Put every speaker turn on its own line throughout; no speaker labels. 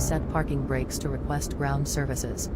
set parking brakes to request ground services.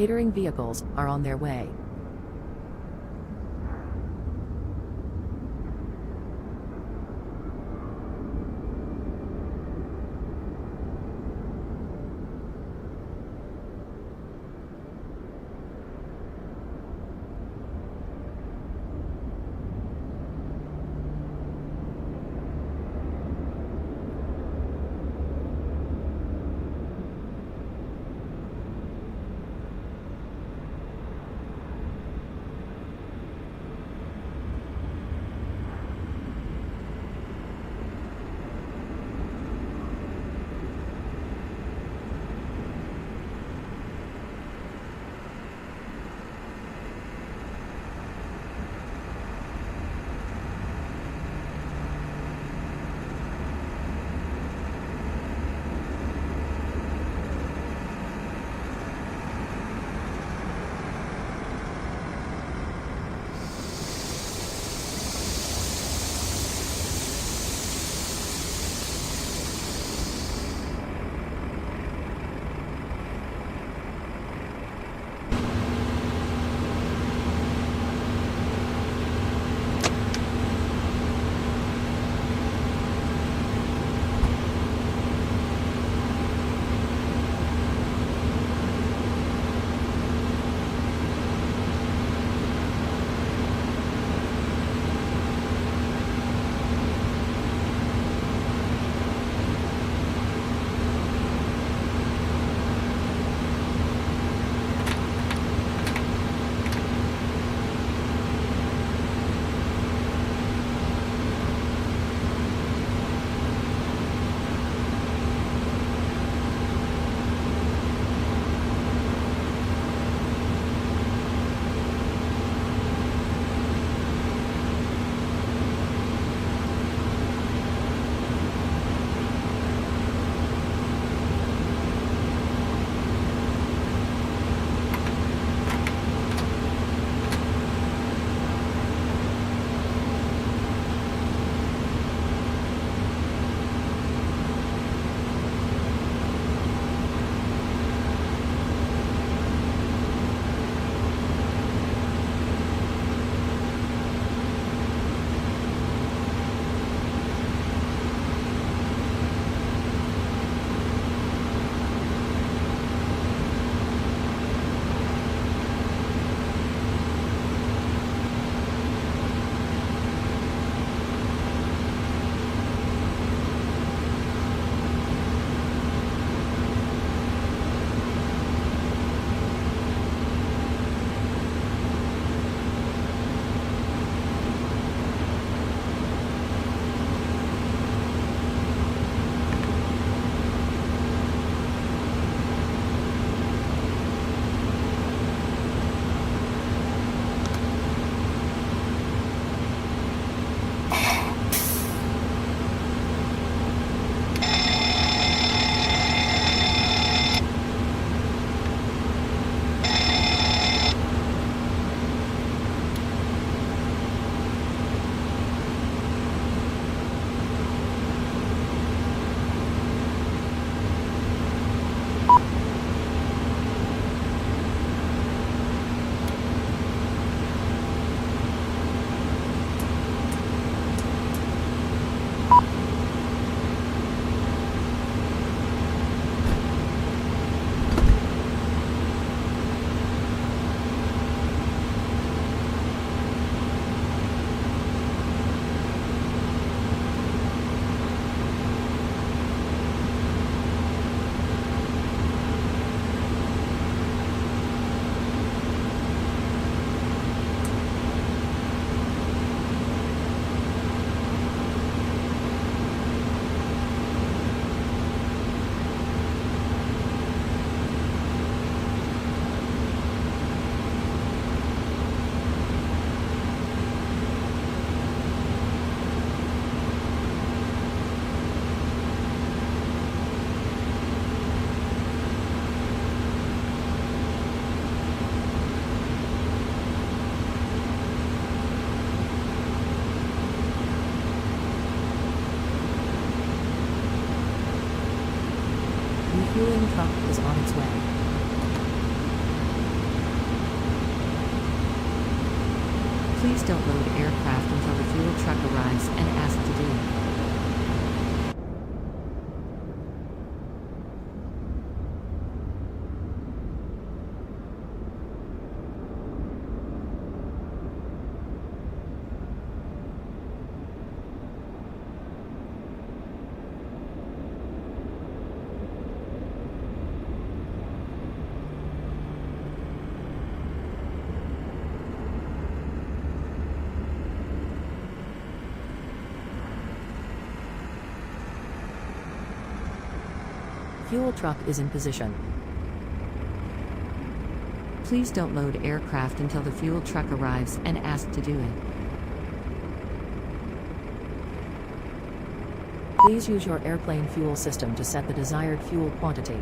Catering vehicles are on their way. fueling truck is on its way. Please don't load aircraft until the fuel truck arrives and asked to do. Fuel truck is in position. Please don't load aircraft until the fuel truck arrives and asked to do it. Please use your airplane fuel system to set the desired fuel quantity.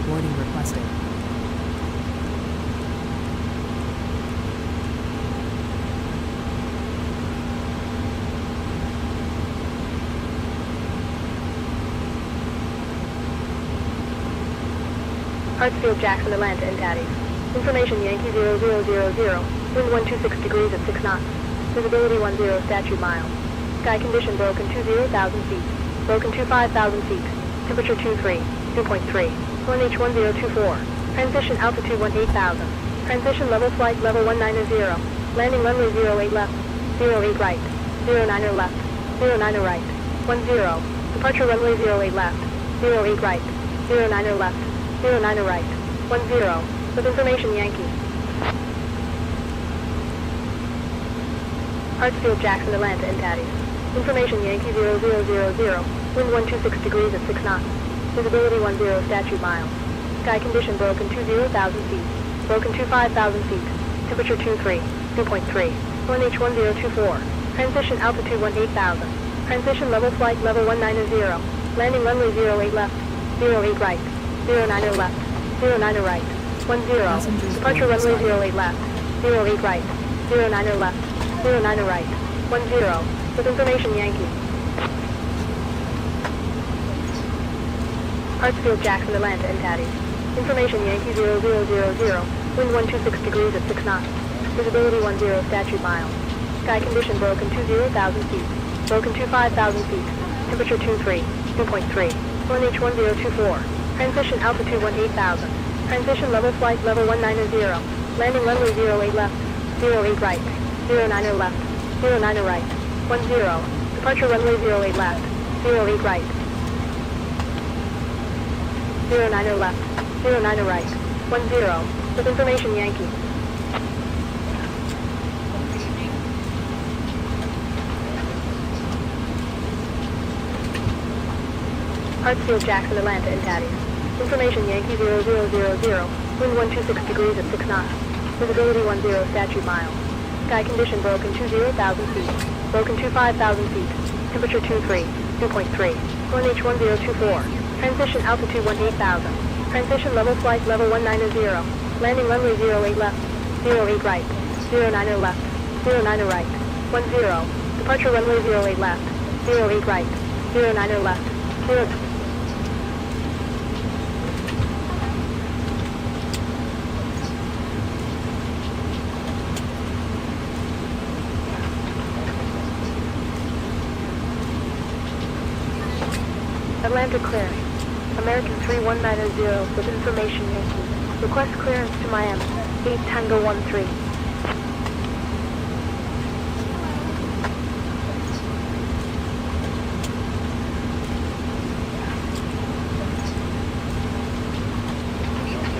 Boarding requested.
Hartsfield, Jackson, Atlanta, and Daddies. Information Yankee 0000, wind 126 degrees at 6 knots. Visibility 10 statute miles. Sky condition broken 20,000 feet. Broken 25,000 feet. Temperature 2.3. 1H1024. Transition altitude 18,000. Transition level flight level 190. Landing runway 08 left. 08 right. 09er left. 09er right. 10. Departure runway 08 left. 08 right. 09er left. 09er right. 10. With information Yankee. Hartsfield, Jackson, Atlanta, and Daddies. Information Yankee 0000. Wind 126 degrees at 6 knots. Visibility 10 statute miles. Sky condition broken 20,000 feet. Broken 25,000 feet. Temperature 2.3. 1H1024. Transition altitude 18,000. Transition level flight level 190. Landing runway 08 left. 08 right. 09er left. 09er right. 10. Departure runway 08 left. 08 right. 09er left. 09er right. 10. With information Yankee. Hartsfield, Jackson, Atlanta, and Daddies. Information Yankee 0000. Wind 126 degrees at 6 knots. Visibility 10 statute miles. Sky condition broken 20,000 feet. Broken 25,000 feet. Temperature 2.3. 1H1024. Transition altitude 18,000. Transition level flight level 190. Landing runway 08 left, 08 right, 09er left, 09er right, 10. Departure runway 08 left, 08 right, 09er left, 09er right, 10. With information Yankee. Hartsfield, Jackson, Atlanta, and Daddies. Information Yankee 0000. Wind 126 degrees at 6 knots. Visibility 10 statute miles. Sky condition broken 20,000 feet. Broken 25,000 feet. Temperature 2.3. Wind H1024. Transition altitude 18,000. Transition level flight level 190. Landing runway 08 left, 08 right, 09er left, 09er right, 10. Departure runway 08 left, 08 right, 09er left, 0. Atlanta clearing. American 3190 with information Yankee. Request clearance to Miami. 8 Tango 13.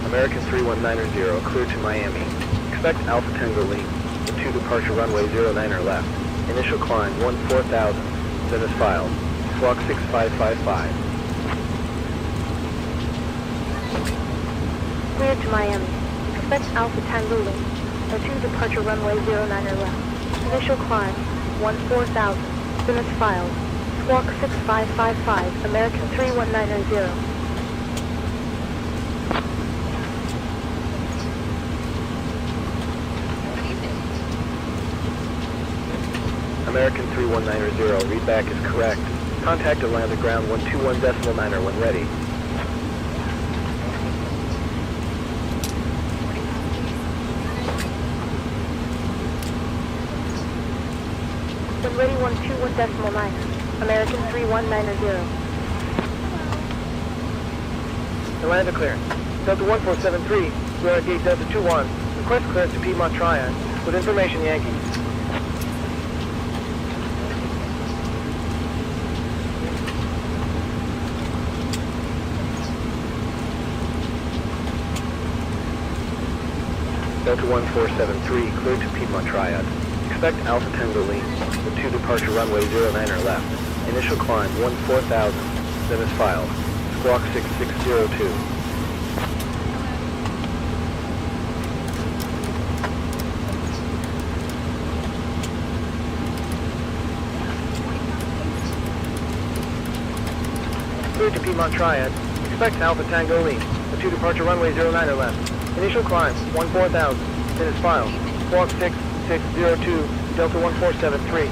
American 3190 clear to Miami. Expect Alpha Tango Lima. The 2 departure runway 09er left. Initial climb 14,000. Then is filed. Squawk 6555.
Cleared to Miami. Expect Alpha Tango Lima. The 2 departure runway 09er left. Initial climb 14,000. Then is filed. Squawk 6555. American 3190.
American 3190, readback is correct. Contact Atlanta ground 121.9 when ready.
When ready 121.9. American 3190.
Atlanta clearance. Delta 1473, we are at gate Delta 21. Request clearance to Piedmont Triad with information Yankee. Delta 1473, cleared to Piedmont Triad. Expect Alpha Tango Lima, the 2 departure runway 09er left. Initial climb 14,000, then is filed. Squawk 6602. Cleared to Piedmont Triad. Expect Alpha Tango Lima, the 2 departure runway 09er left. Initial climb 14,000, then is filed. Squawk 6602, Delta 1473.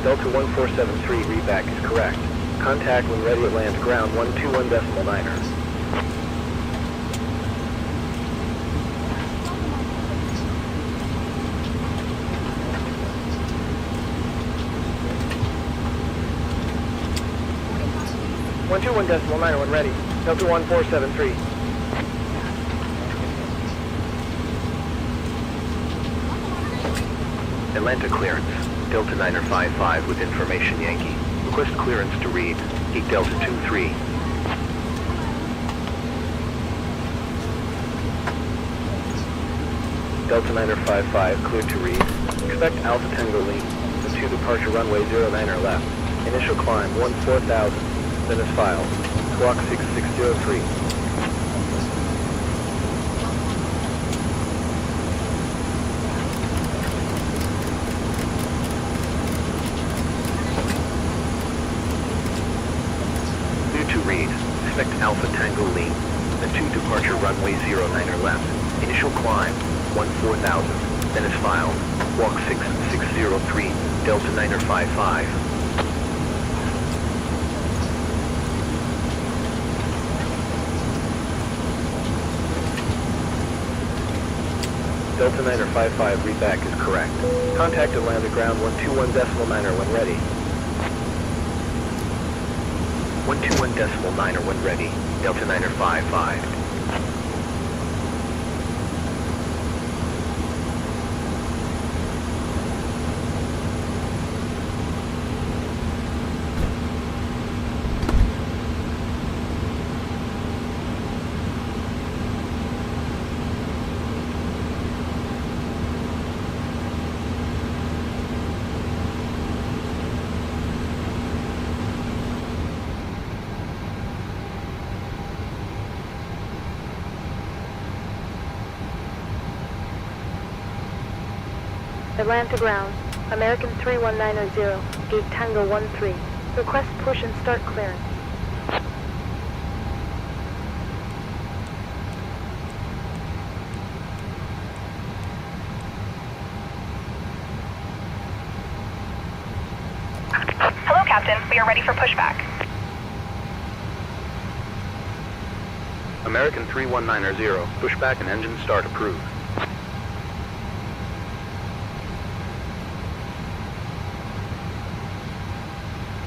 Delta 1473, readback is correct. Contact when ready at land ground 121.9. One 121.9 when ready. Delta 1473. Atlanta clearance. Delta 955 with information Yankee. Request clearance to read. Geek Delta 23. Delta 955 cleared to read. Expect Alpha Tango Lima. The 2 departure runway 09er left. Initial climb 14,000. Then is filed. Squawk 6603. Due to read, expect Alpha Tango Lima, the 2 departure runway 09er left. Initial climb 14,000. Then is filed. Squawk 6603, Delta 955. Delta 9er 55, read back is correct. Contact Atlanta ground 121.9er when ready. 121.9er when ready. Delta 9er 55.
Atlanta ground, American 31900, gate Tango 13. Request push and start clearance.
Hello, Captain. We are ready for pushback.
American 319er 0, pushback and engine start approved.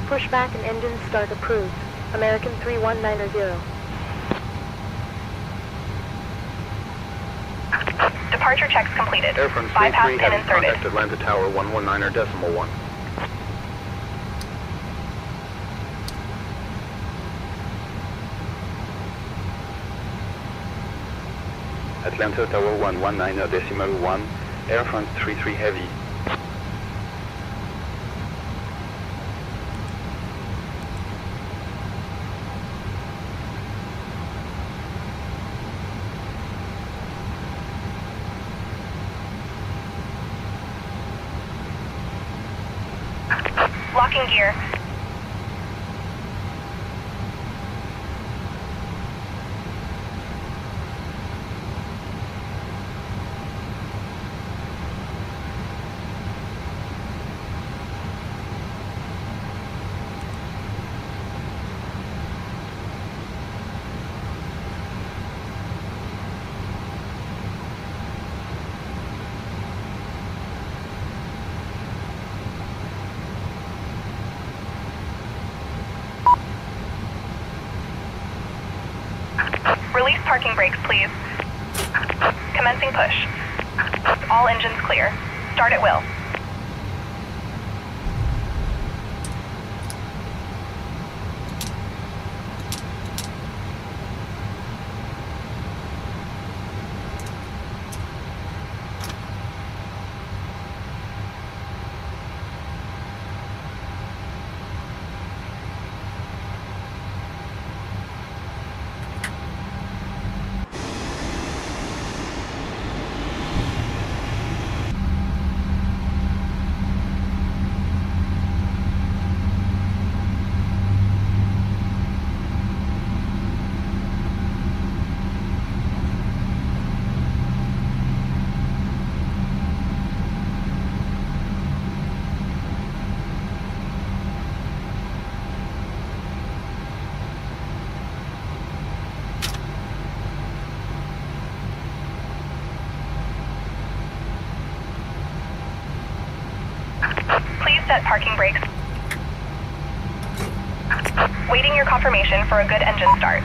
Pushback and engine start approved. American 31900.
Departure checks completed.
Airfront
Bypass
33
pin
having
inserted.
contact Atlanta Tower 119er.1. Atlanta Tower 119er.1, Airfront 33 heavy.
Locking gear. Release parking brakes, please. Commencing push. All engines clear. Start at will. Please set parking brakes. Waiting your confirmation for a good engine start.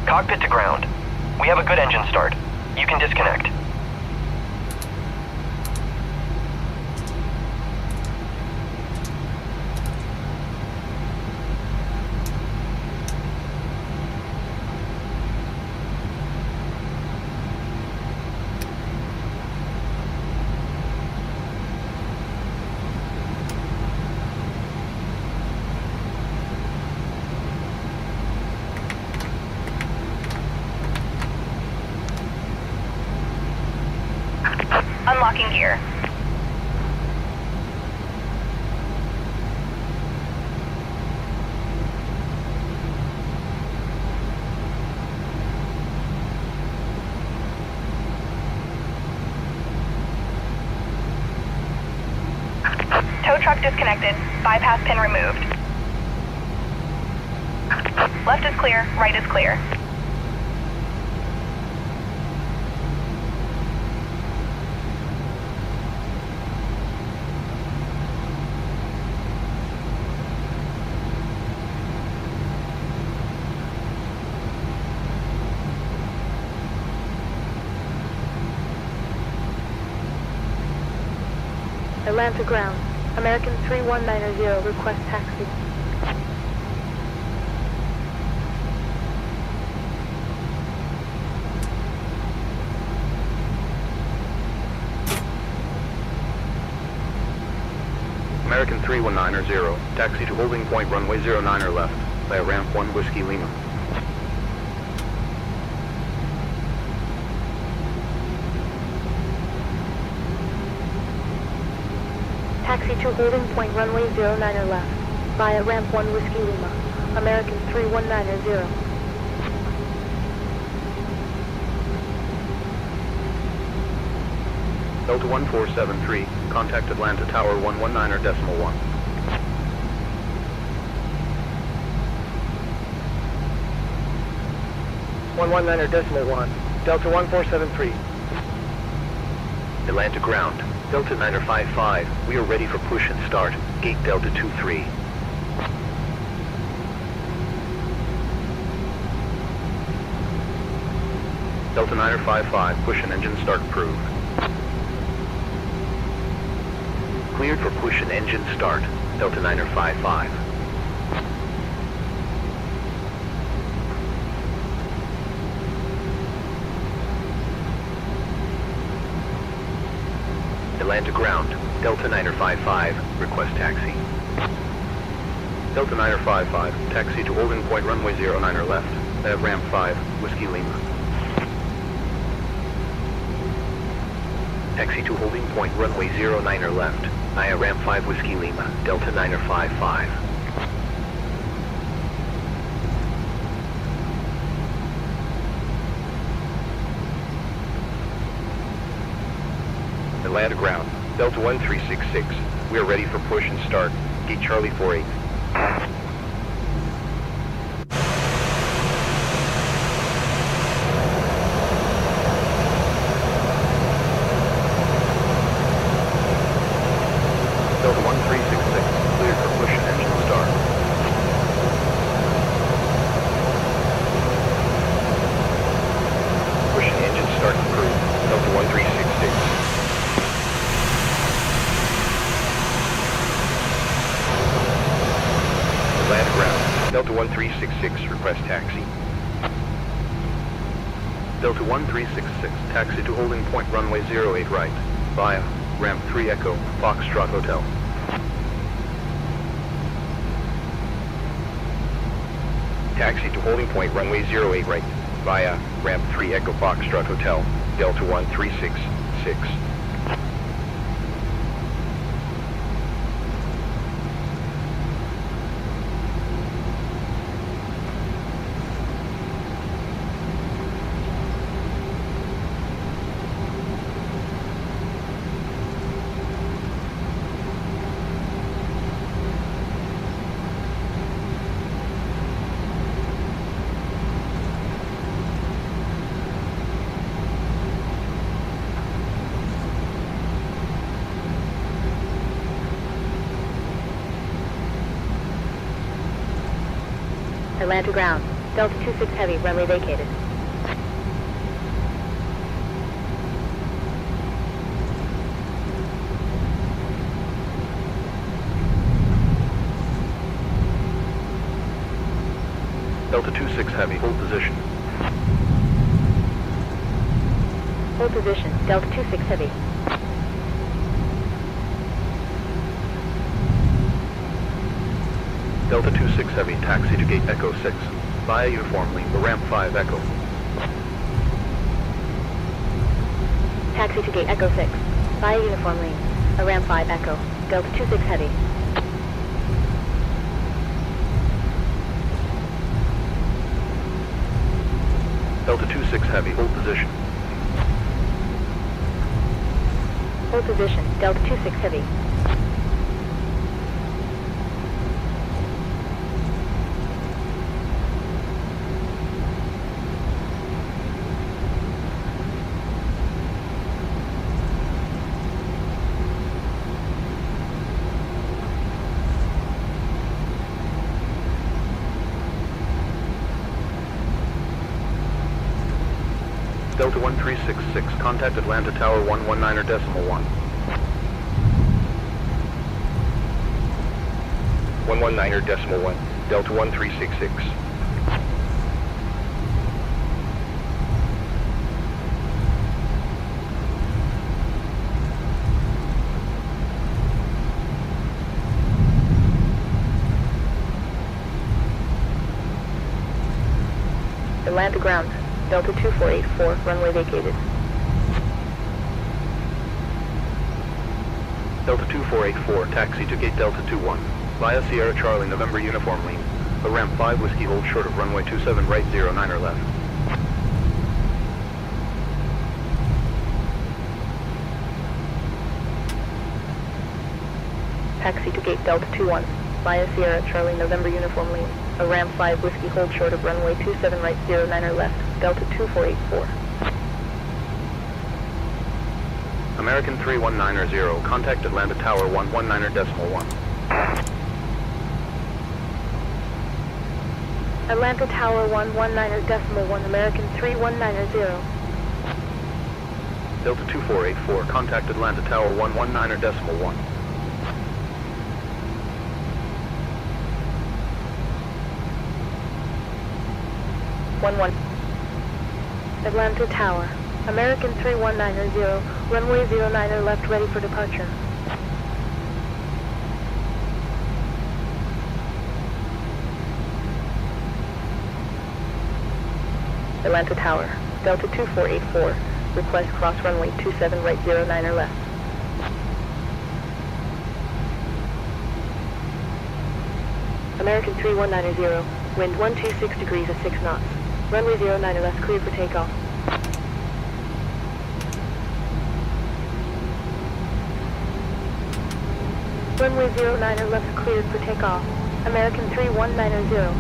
Cockpit to ground. We have a good engine start. You can disconnect.
Locking gear. Tow truck disconnected. Bypass pin removed. Left is clear, right is clear.
Atlanta ground. American 3190, request taxi.
American 3190, taxi to holding point runway 09er left, via ramp 1 Whiskey Lima.
Taxi to holding point runway 09er left, via ramp 1 Whiskey Lima. American 3190.
Delta 1473, contact Atlanta Tower 119.1.
119.1, Delta 1473.
Atlanta ground, Delta 955, we are ready for push and start, gate Delta 23. Delta 955, push and engine start approved. Cleared for push and engine start, Delta 955. Atlanta ground, Delta 955, request taxi. Delta 955, taxi to holding point runway 09er left, at ramp 5, Whiskey Lima. Taxi to holding point runway 09er left, via ramp 5 Whiskey Lima, Delta 955. Atlanta ground, Delta 1366, we are ready for push and start, gate Charlie 48. Delta 1366, cleared for push and engine start. Push and engine start approved, Delta 1366. Atlanta ground, Delta 1366, request taxi. Delta 1366, taxi to holding point runway 08 right, via ramp 3 Echo, Foxtrot Hotel. Taxi to holding point runway 08 right, via ramp 3 Echo, Foxtrot Hotel, Delta 1366.
Atlanta ground, Delta 26 heavy, runway vacated.
Delta 26 heavy, hold position.
Hold position, Delta 26 heavy.
Delta 26 heavy, taxi to gate Echo 6, via uniform link, ramp 5 Echo.
Taxi to gate Echo 6. Via uniform lane. Ram 5 Echo. Delta 26 Heavy.
Delta 26 Heavy, hold position.
Hold position. Delta 26 Heavy.
Delta 1366, contact Atlanta Tower 119.1. 119.1, Delta 1366.
Atlanta ground. Delta 2484, runway vacated.
Delta 2484, taxi to gate Delta 21. Via Sierra Charlie, November uniform lane. The ramp 5 whiskey hold short of runway 27 right 09 or left.
Taxi to gate Delta 21. Via Sierra Charlie, November uniform lane. A ramp 5 whiskey hold short of runway 27 right 09 or left. Delta 2484.
American 319.0, contact Atlanta Tower 119.1.
Atlanta Tower 119.1, American 319.0.
Delta 2484, contact Atlanta Tower 119.1.
Atlanta Tower, American 319.0, runway 09 or left, ready for departure. Atlanta Tower, Delta 2484, request cross runway 27 right 09 or left. American 319.0, wind 126 degrees at 6 knots. Runway 09 or left, cleared for takeoff. Runway 09 or left, cleared for takeoff. American 319.0.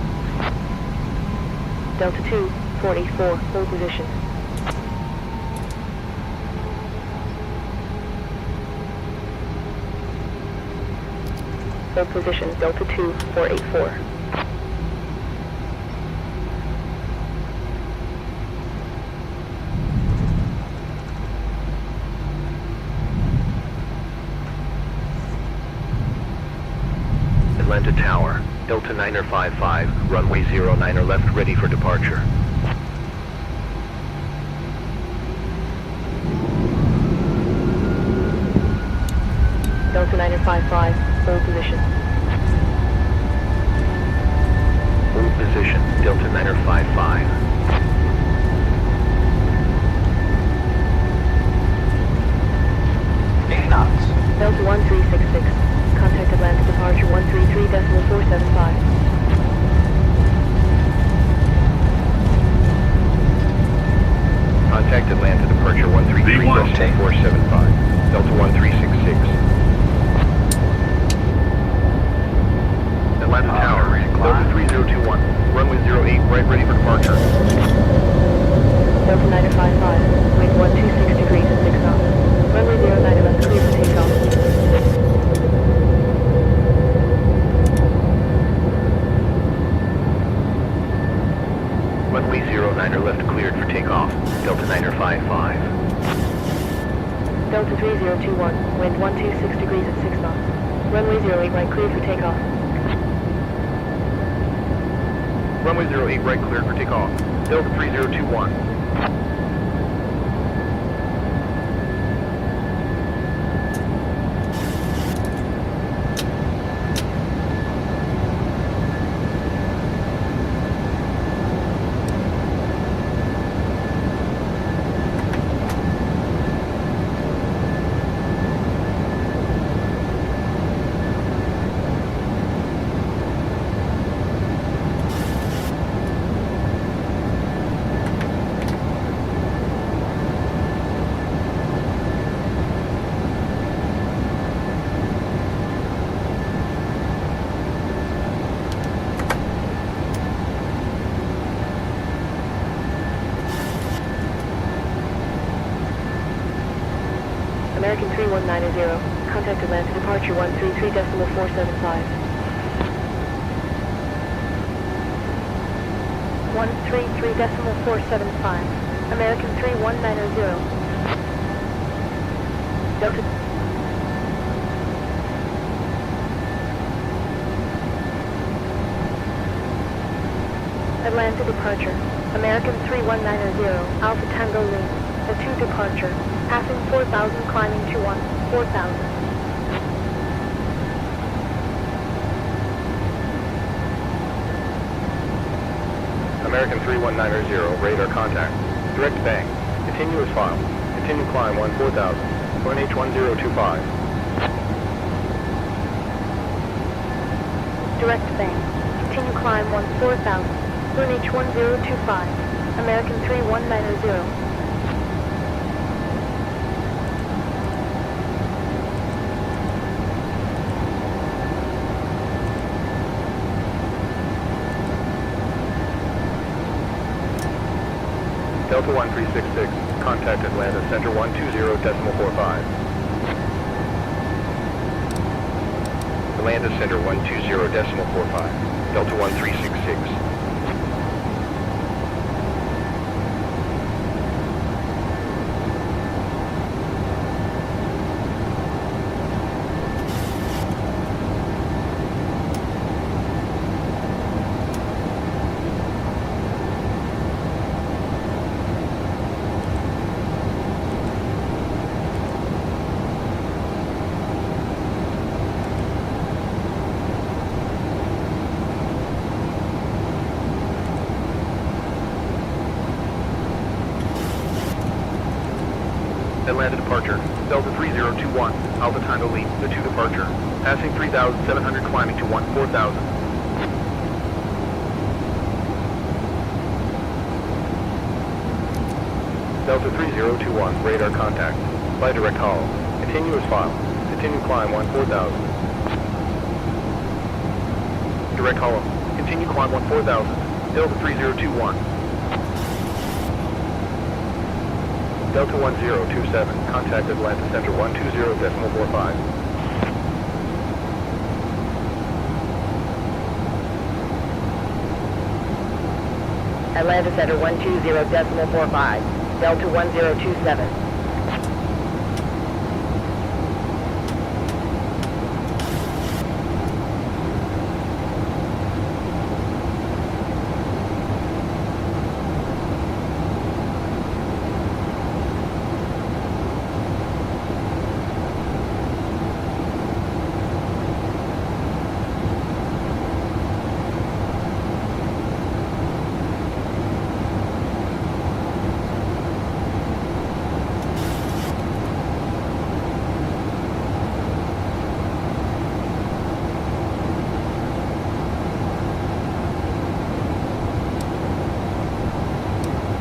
Delta 2484, hold position. Hold position, Delta 2484.
Atlanta Tower, Delta 955, runway 09 or left, ready for departure.
Delta 955, hold position.
Hold position, Delta 955.
Delta 1366, contact Atlanta departure 133.475.
Contact Atlanta departure 133.475, Delta 1366. Atlanta Tower, Delta 3021, runway 08, right ready for departure.
Delta 955, wind 126 degrees at 6 knots. Runway 09 left, clear for takeoff.
Runway 09 or left, cleared for takeoff. Delta 955.
Delta 3021, wind 126 degrees at 6 knots. Runway 08 right, cleared for takeoff.
Runway 08 right, cleared for takeoff. Delta 3021.
American 3190, contact Atlanta departure 133.475. 133.475, American 3190. Delta. Atlanta departure, American 3190, Alpha Tango Lima, a 2 departure, passing 4,000 climbing to 4,000.
American 3190, radar contact. Direct bang. Continuous file. Continue climb 14,000. H1025.
Direct bang. Continue climb 14,000. H1025. American 3190.
Delta 1366, contact Atlanta Center 120.45. Atlanta Center 120.45, Delta 1366. Atlanta departure, Delta 3021, Alpha Tango Lima, the 2 departure, passing 3,700 climbing to 4,000. Delta 3021, radar contact, by direct call, continuous file, continue climb 4,000. Direct call, continue climb 4,000, Delta 3021. Delta 1027, contact Atlanta Center 120.45.
Atlanta Center 120.45, Delta 1027.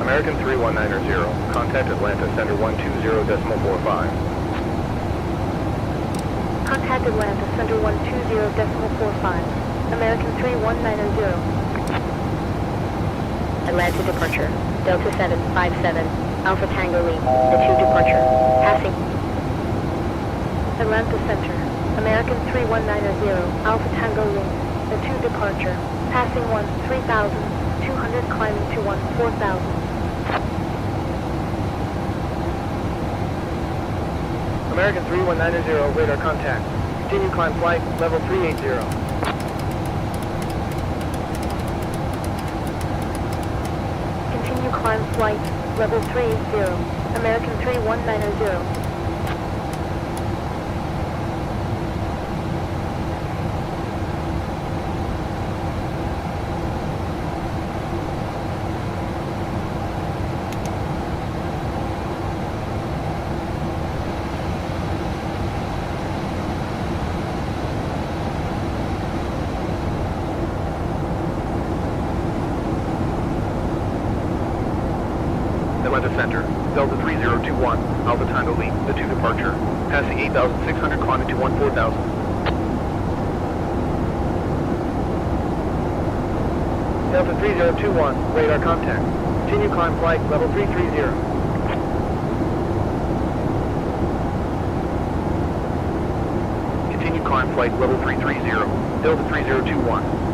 American 3190, contact Atlanta Center 120.45.
Contact Atlanta Center 120.45, American 3190. Atlanta departure, Delta 757, Alpha Tango Lima, the 2 departure, passing. Atlanta Center, American 3190, Alpha Tango Lima, the 2 departure, passing 3,200 climbing to 4,000.
American 3190, radar contact. Continue climb flight, level 380.
Continue climb flight, level 380, American 3190.
Atlanta Center, Delta 3021, Alpha Tango Lima, the 2 departure, passing 8,600 climbing to 4,000. Delta 3021, radar contact. Continue climb flight, level 330. flight level 330, Delta 3021.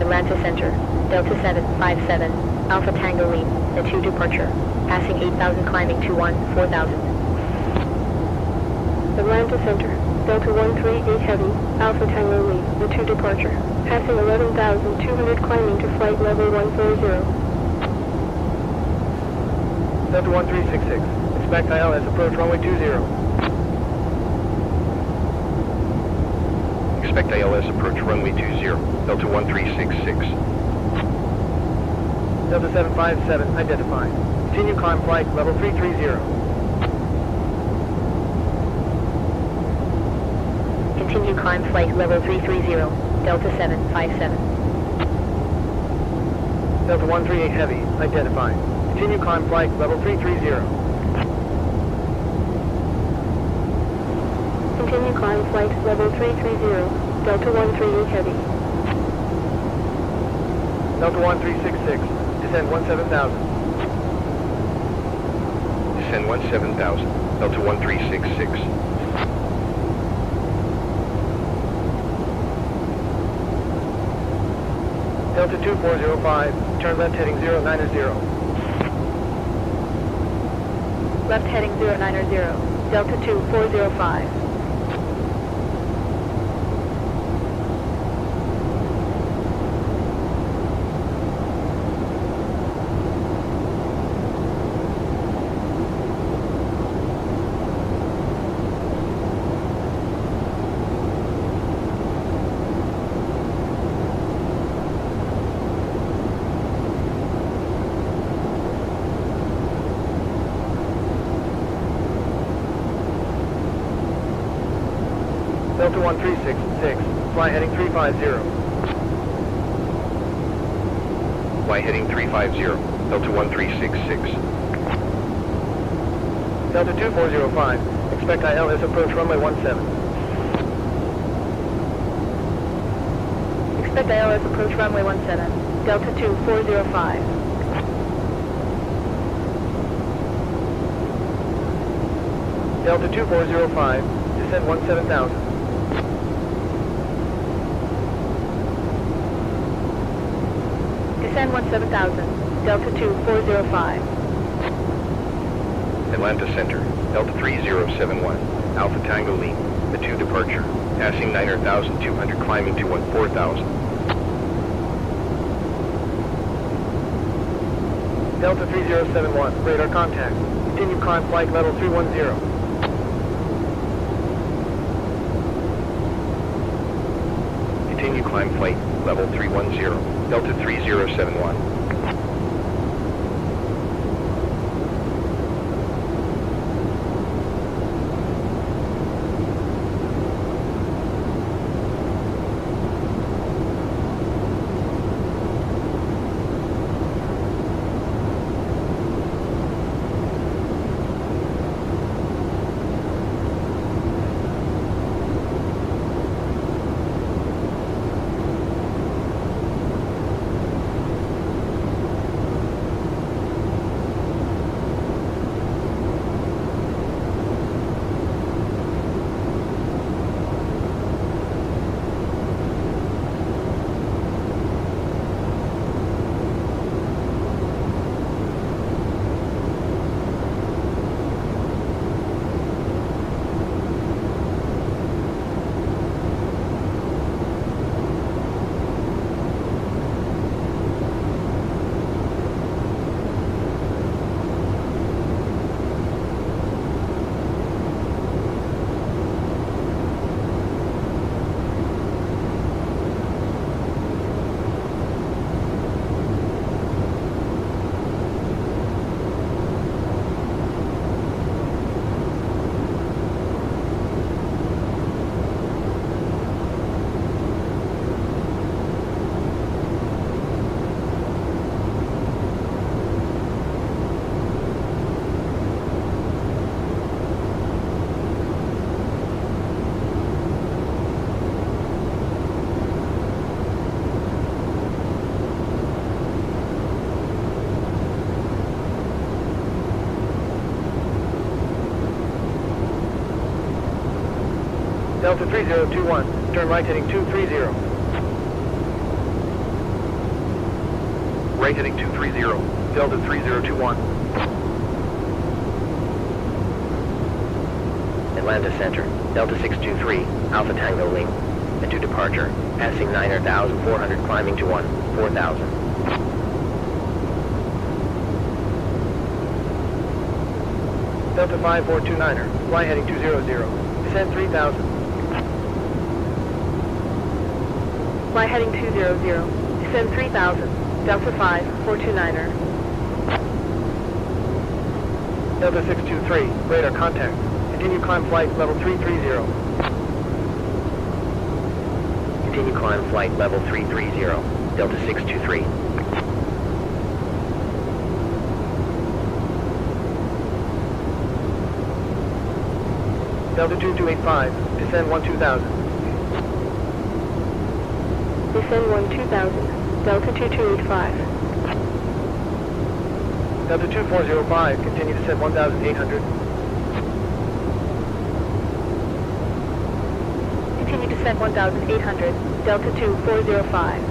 Atlanta Center, Delta 757, Alpha Tango Lean, the 2 departure, passing 8,000 climbing to 4,000. Atlanta Center, Delta 138 Heavy, Alpha Tango Lean, the 2 departure, passing 11,200 climbing to flight level 140.
Delta 1366, expect ILS approach runway 20. Expect ILS approach runway 20, Delta 1366. Delta 757, identified. Continue climb flight level 330.
Continue climb flight level 330, Delta 757.
Delta 138 Heavy, identified. Continue climb flight level 330.
Continue climb flight level 330, Delta 138 Heavy.
Delta 1366, descend 17,000. Descend 17,000, Delta 1366. Delta 2405, turn left heading 090.
Left heading 090, Delta 2405.
Delta 1366, fly heading 350. Fly heading 350, Delta 1366. Delta 2405, expect ILS approach runway 17.
Expect ILS approach runway 17, Delta 2405.
Delta 2405, descend 17,000.
Descend 17,000, Delta 2405.
Atlanta Center, Delta 3071, Alpha Tango Lean, the 2 departure, passing 9,200 climbing to 4,000. Delta 3071, radar contact, continue climb flight level 310. Continue climb flight level 310, Delta 3071. Delta 3021, turn right heading 230. Right heading 230, Delta 3021.
Atlanta Center, Delta 623, Alpha Tango Lima, and to departure, passing 9,400, climbing to 4,000.
Delta 5429er, fly heading 200, descend 3,000.
Fly heading 200, descend 3,000, Delta 5429er.
Delta 623, radar contact. Continue climb flight level 330.
Continue climb flight level 330, Delta 623.
Delta 2285, descend 12,000.
Descend 12,000, Delta 2285.
Delta 2405, continue descend 1,800.
Continue descent 1,800, Delta 2405.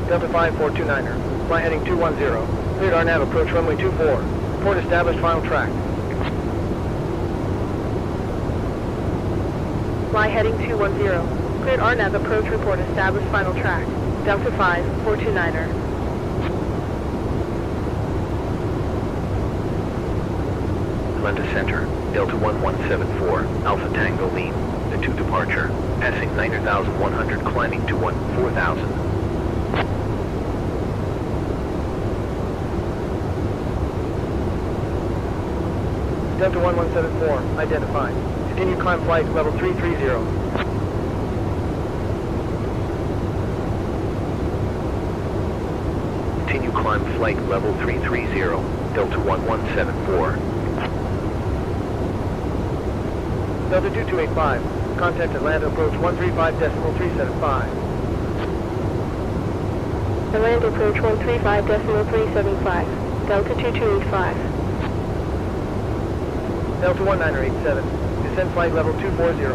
Delta 5429er, fly heading 210. Cleared RNAV approach runway 24. Report established final track.
Fly heading 210. Cleared RNAV approach report established final track. Delta 5429er.
Atlanta Center, Delta 1174, Alpha Tango Lima, the 2 departure, passing 9,100, climbing to 4,000.
Delta 1174, identified. Continue climb flight level 330.
Continue climb flight level 330, Delta 1174.
Delta 2285, contact Atlanta approach 135.375.
Atlanta approach 135.375, Delta 2285.
Delta 1987, descend flight level 240.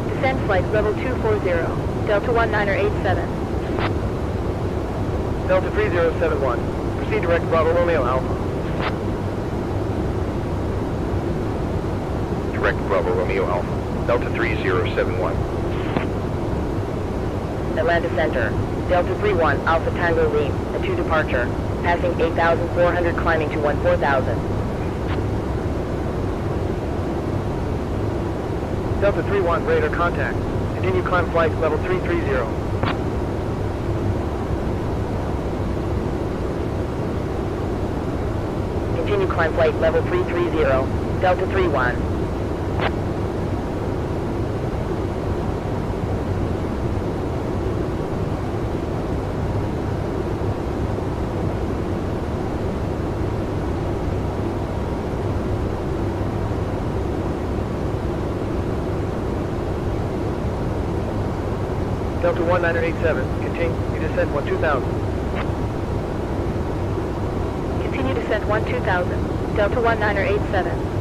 Descend flight level 240, Delta 1987.
Delta 3071, proceed direct Bravo Romeo Alpha.
Direct Bravo Romeo Alpha, Delta 3071.
Atlanta Center, Delta 31, Alpha Tango Lima, a 2 departure, passing 8,400, climbing to 4,000.
Delta 31, radar contact. Continue climb flight level 330.
Continue climb flight level 330, Delta 31.
Delta 1987, continue descent 2000.
Continue descent 12,000, Delta 1987.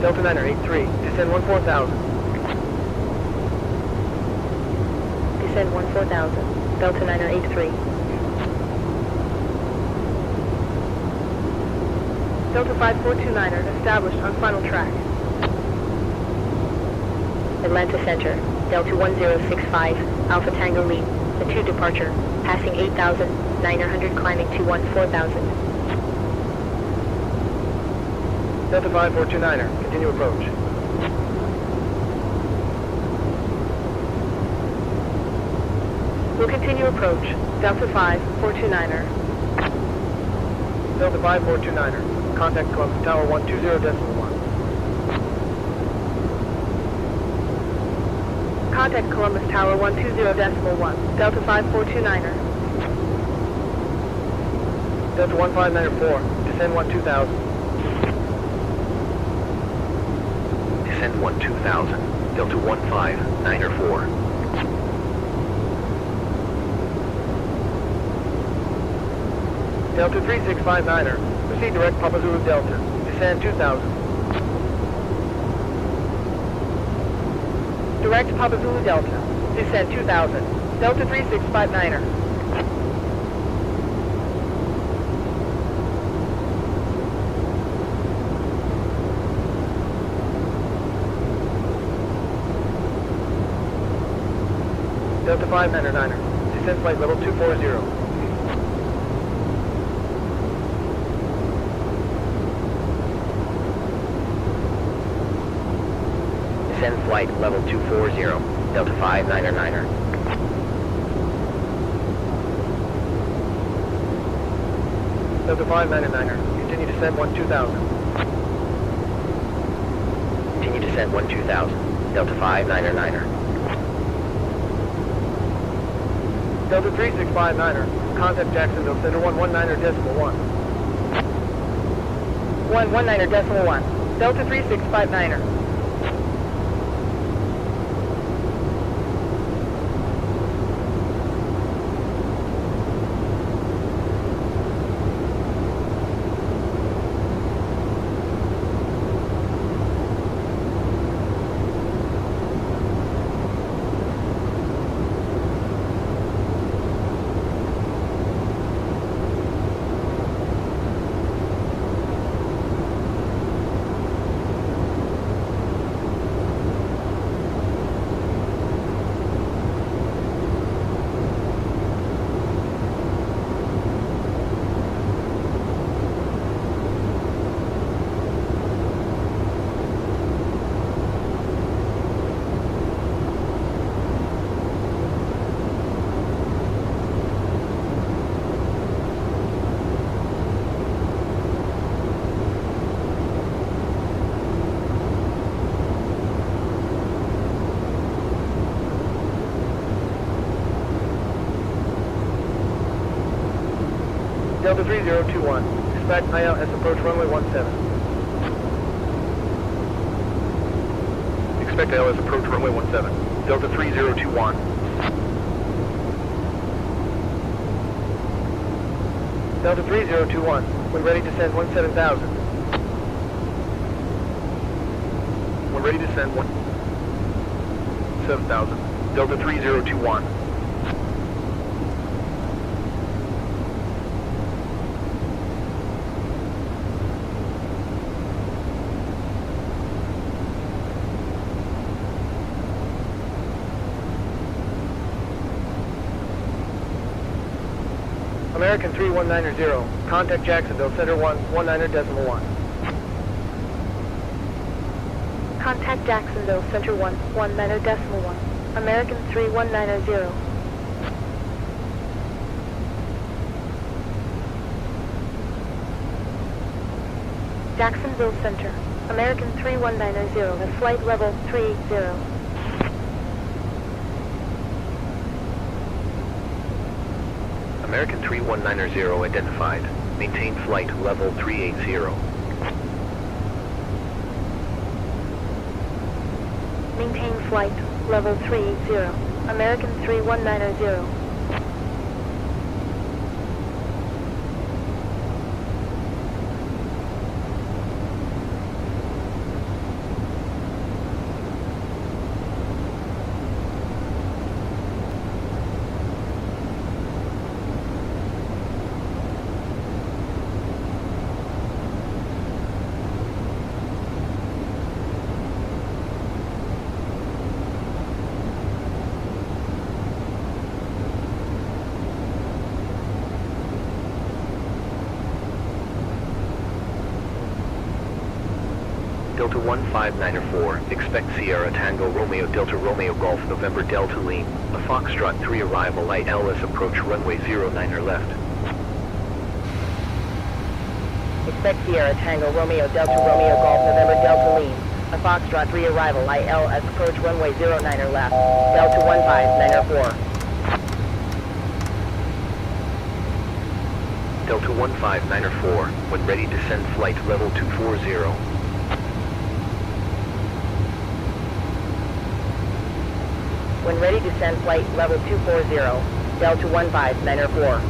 Delta 983, descend 14,000.
Descend 14,000, Delta 983. Delta 5429er established on final track.
Atlanta Center, Delta 1065, Alpha Tango Lima, a 2 departure, passing 8,900, climbing to 4,000.
Delta 5429er, continue approach.
Will continue approach, Delta 5429er.
Delta 5429er, contact Columbus Tower 120.1.
Contact Columbus Tower 120.1, Delta 5429er.
Delta 1594, descend 12000.
Descend 12000, Delta 1594.
Delta 3659er, proceed direct Papa Zulu Delta, descend 2000.
Direct Papa Zulu Delta, descend 2000, Delta 3659er.
Delta 599er, descend flight level 240.
Descend flight level 240, Delta 599er.
Delta 599er, continue descend 12000.
Continue descent 12000, Delta 599er.
Delta 3659er, contact Jacksonville Center 119.1.
119.1, Delta 3659er.
Delta 3021, expect ILS approach runway 17. Expect ILS approach runway 17. Delta 3021. Delta 3021, when ready descend 17,000. When ready descend 17,000. Delta 3021. American 3190, contact Jacksonville Center 119.1.
Contact Jacksonville Center 119.1, American 3190. Jacksonville Center, American 3190, at flight level 30.
American 3190 identified. Maintain flight level 380.
Maintain flight level 30, American 3190.
Delta 1594, expect Sierra Tango Romeo Delta Romeo Golf November Delta Lean, a Foxtrot 3 arrival ILS approach runway 09er left.
Expect Sierra Tango Romeo Delta Romeo Golf November Delta Lean. A Foxtrot 3 arrival, ILS approach runway 09er left, Delta 159er 4.
Delta 159er 4, when ready descend flight level 240.
When ready, descend flight level 240, Delta 159er 4.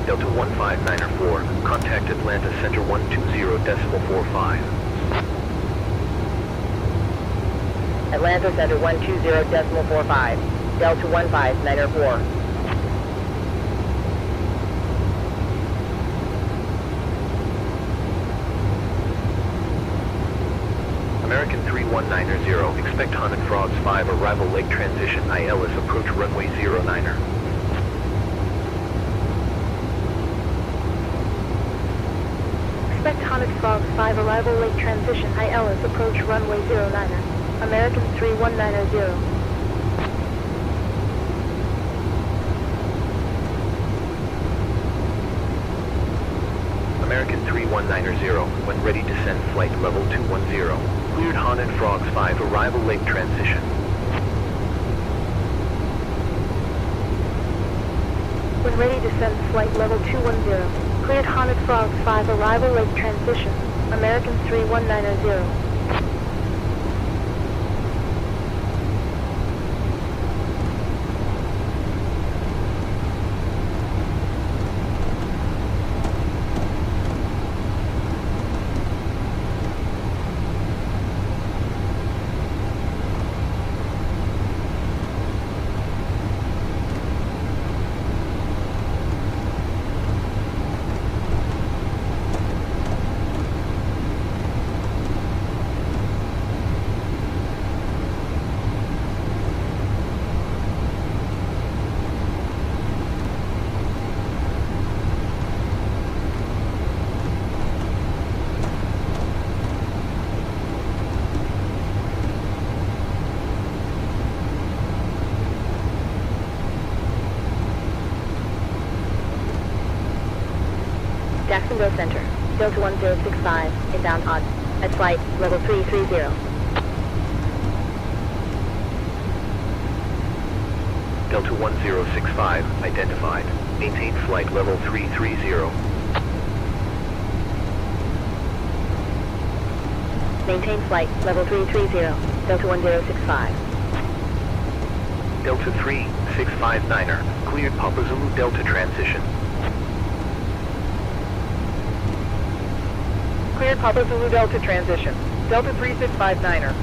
Delta 159er 4, contact Atlanta Center 120.45.
Atlanta Center 120.45, Delta 159er 4.
American 319er 0, expect Han and Frogs 5 arrival lake transition ILS approach runway 09er.
Expect Haunted Frogs 5 arrival lake transition ILS approach runway 09er. American 319er 0.
American 319er 0, when ready descend flight level 210. Cleared Han and Frogs 5 arrival lake transition.
When ready descend flight level 210. Cleared Haunted Frogs 5 arrival lake transition. American 319er 0.
Jacksonville Center, Delta 1065, inbound on, at flight level 330.
Delta 1065, identified. Maintain flight level 330.
Maintain flight level 330, Delta 1065.
Delta 3659er, cleared Papa Zulu Delta transition.
Cleared Papa Zulu Delta transition. Delta 3659er.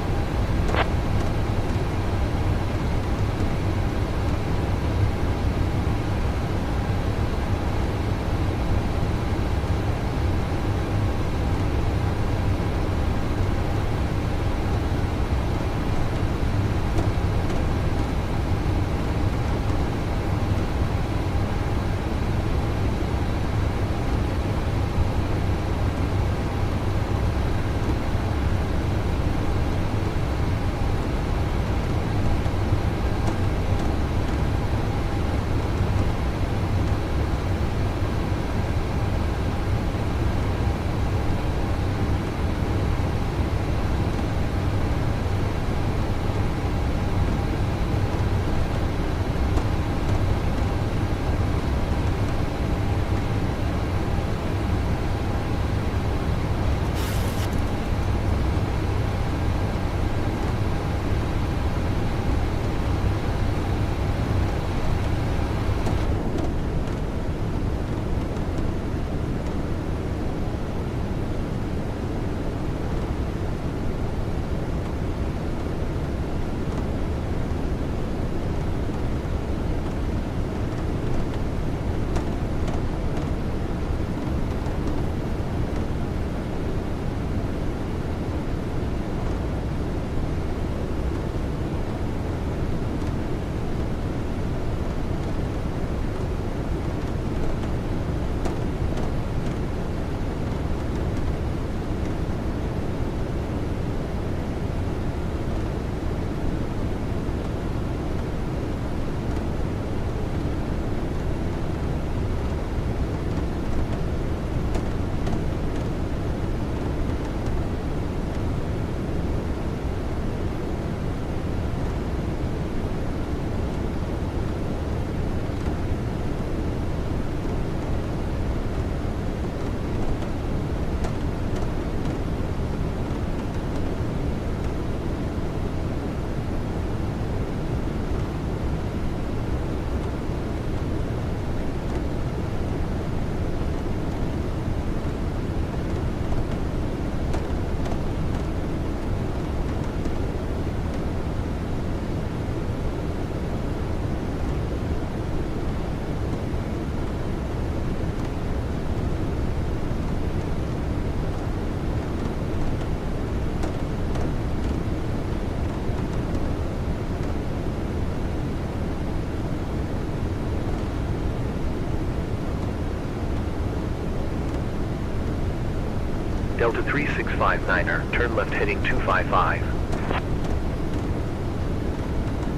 3659er, turn left heading 255.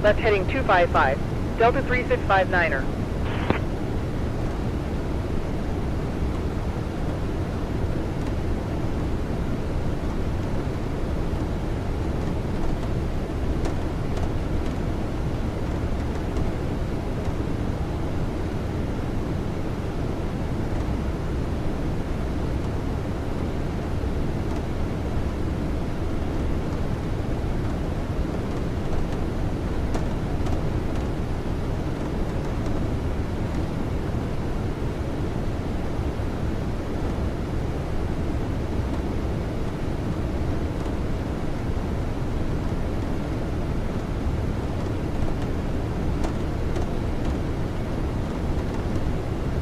Left heading 255, Delta 3659er.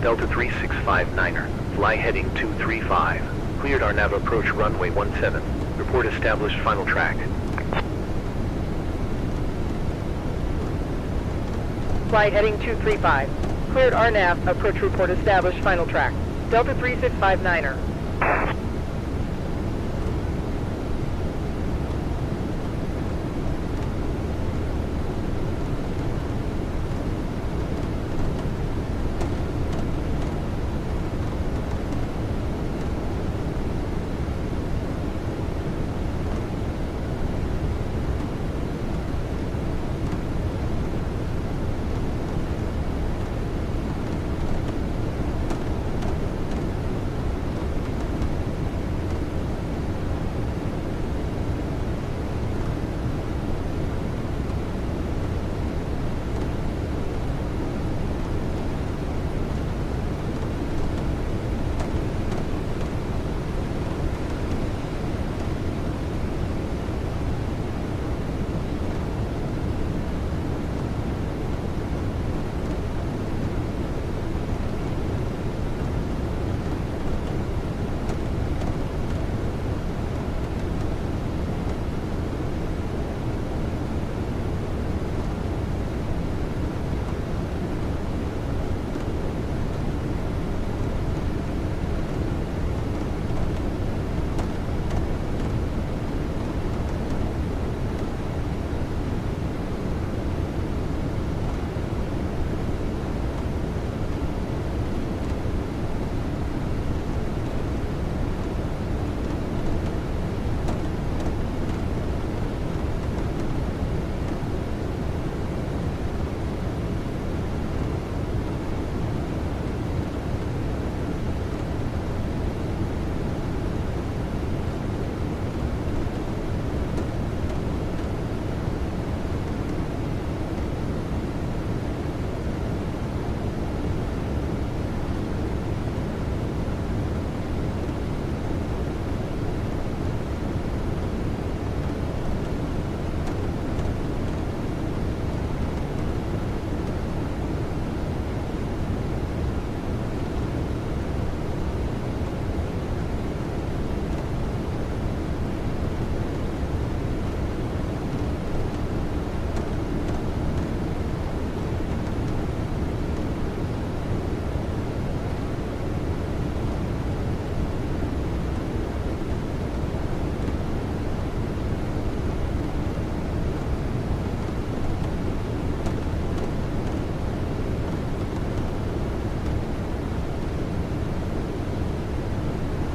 Delta 3659er, fly heading 235. Cleared our nav approach runway 17. Report established final track.
Flight heading 235. Cleared RNAV, approach report established, final track. Delta 3659er.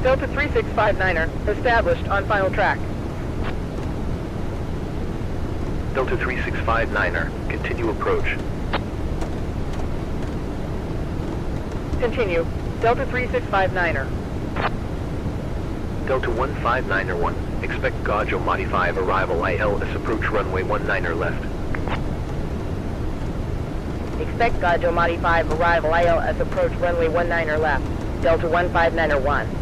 Delta 3659er, established on final track.
Delta 3659er, continue approach.
Continue. Delta 3659er.
Delta 159er 1, expect Gaujo Modi 5 arrival ILS approach runway 19er left.
Expect Gaujo Modi 5 arrival ILS approach runway 19er left. Delta 159er 1.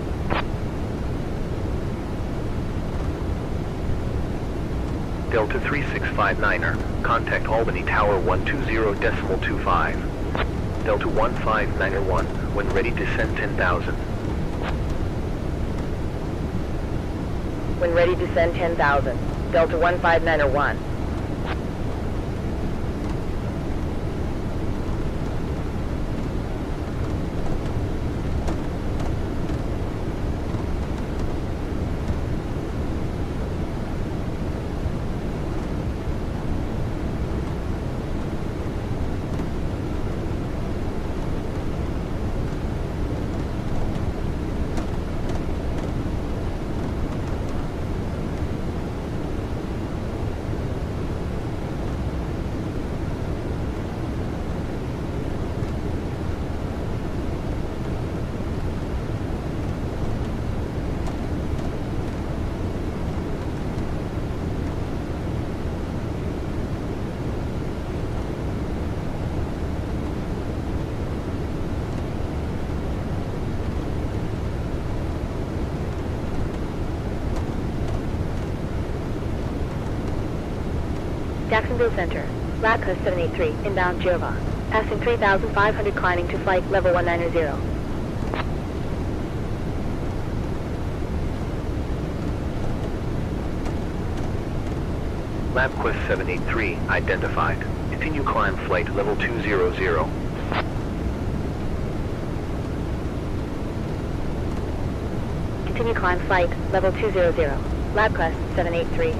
Delta 3659er, contact Albany Tower 120.25. Delta 159er 1, when ready descend 10,000.
When ready descend 10,000. Delta 159er 1.
Jacksonville Center. Radcliffe 783, inbound Jova. Passing 3,500 climbing to flight level 190.
LabQuest 783 identified. Continue climb flight level 200.
Continue climb flight level 200. LabQuest 783.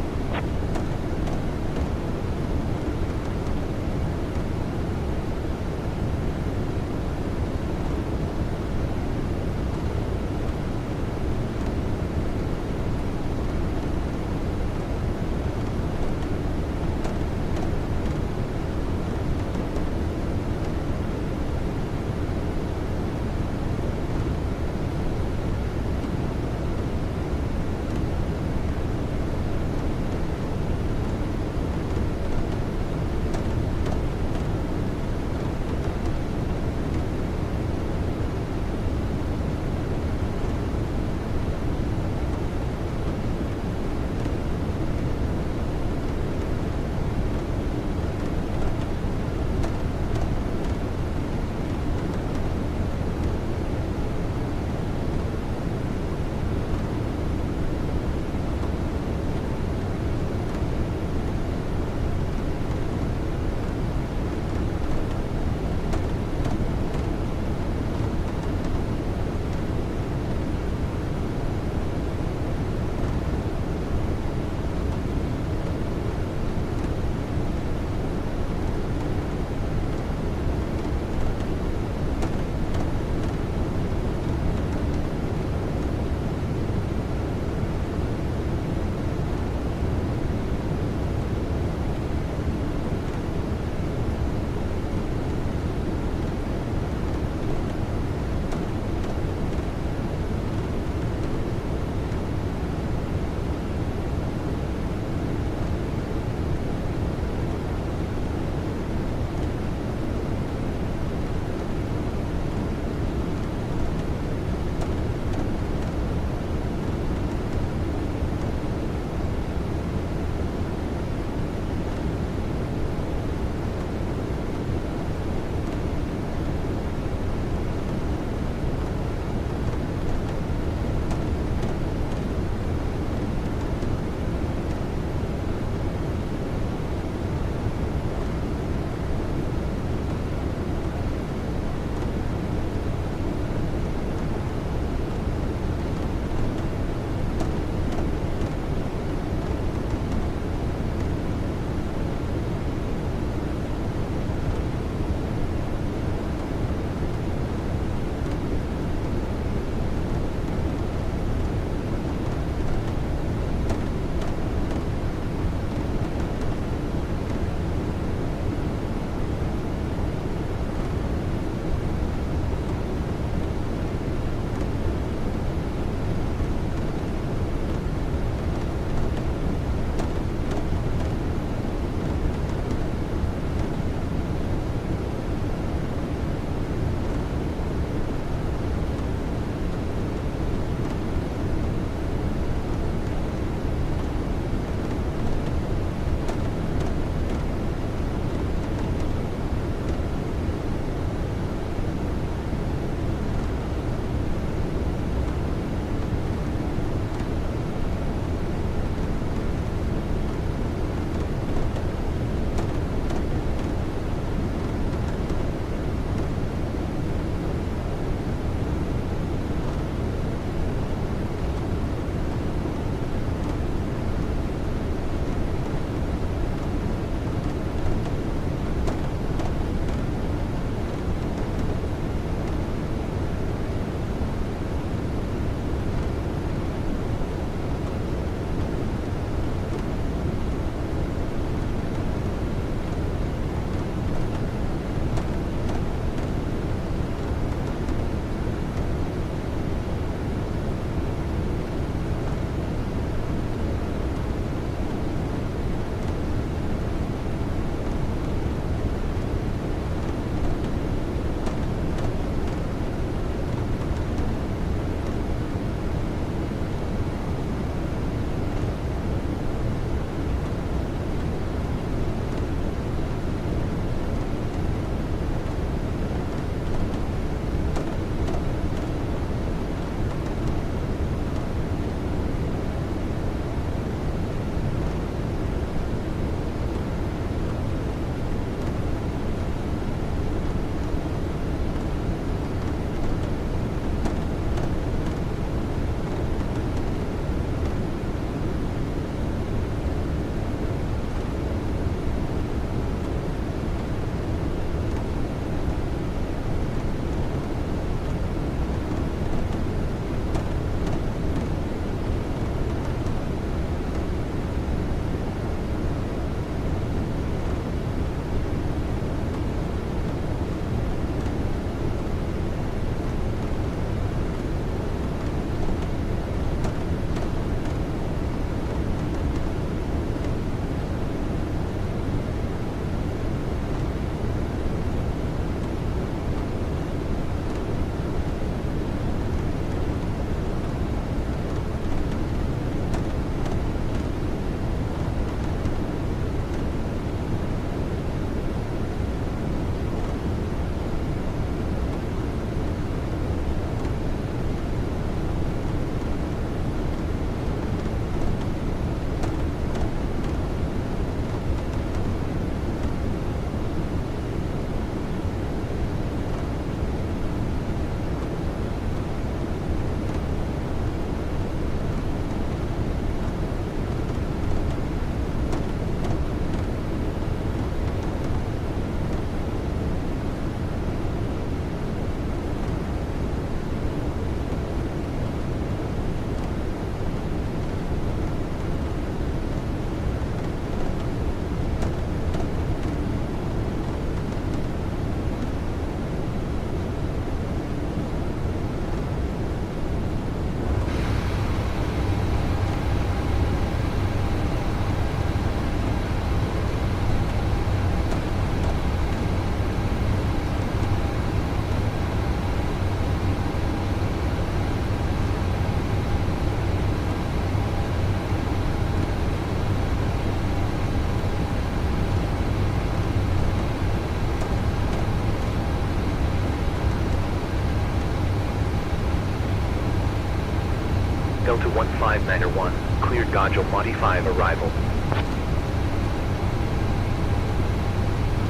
15901, cleared Gb WD 5 arrival.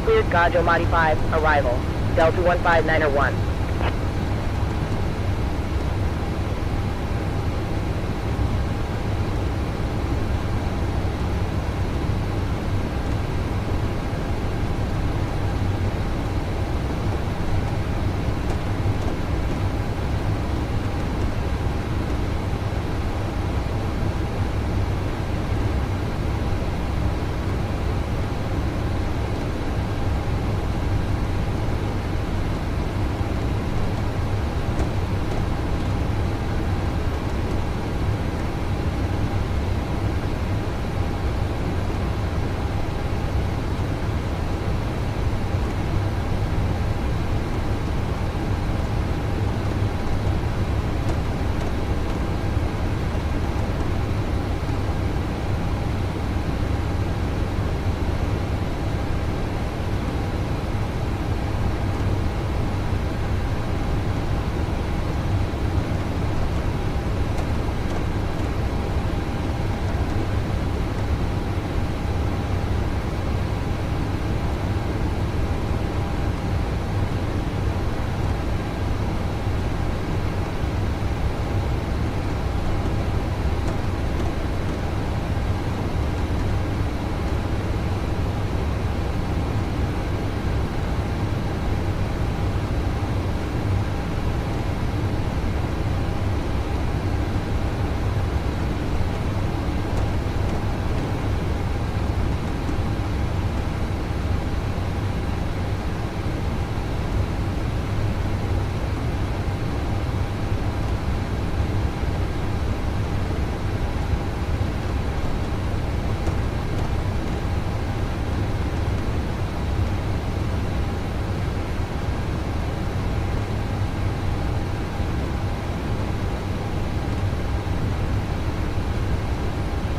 Cleared Gb WD 5, arrival. Delta 15901.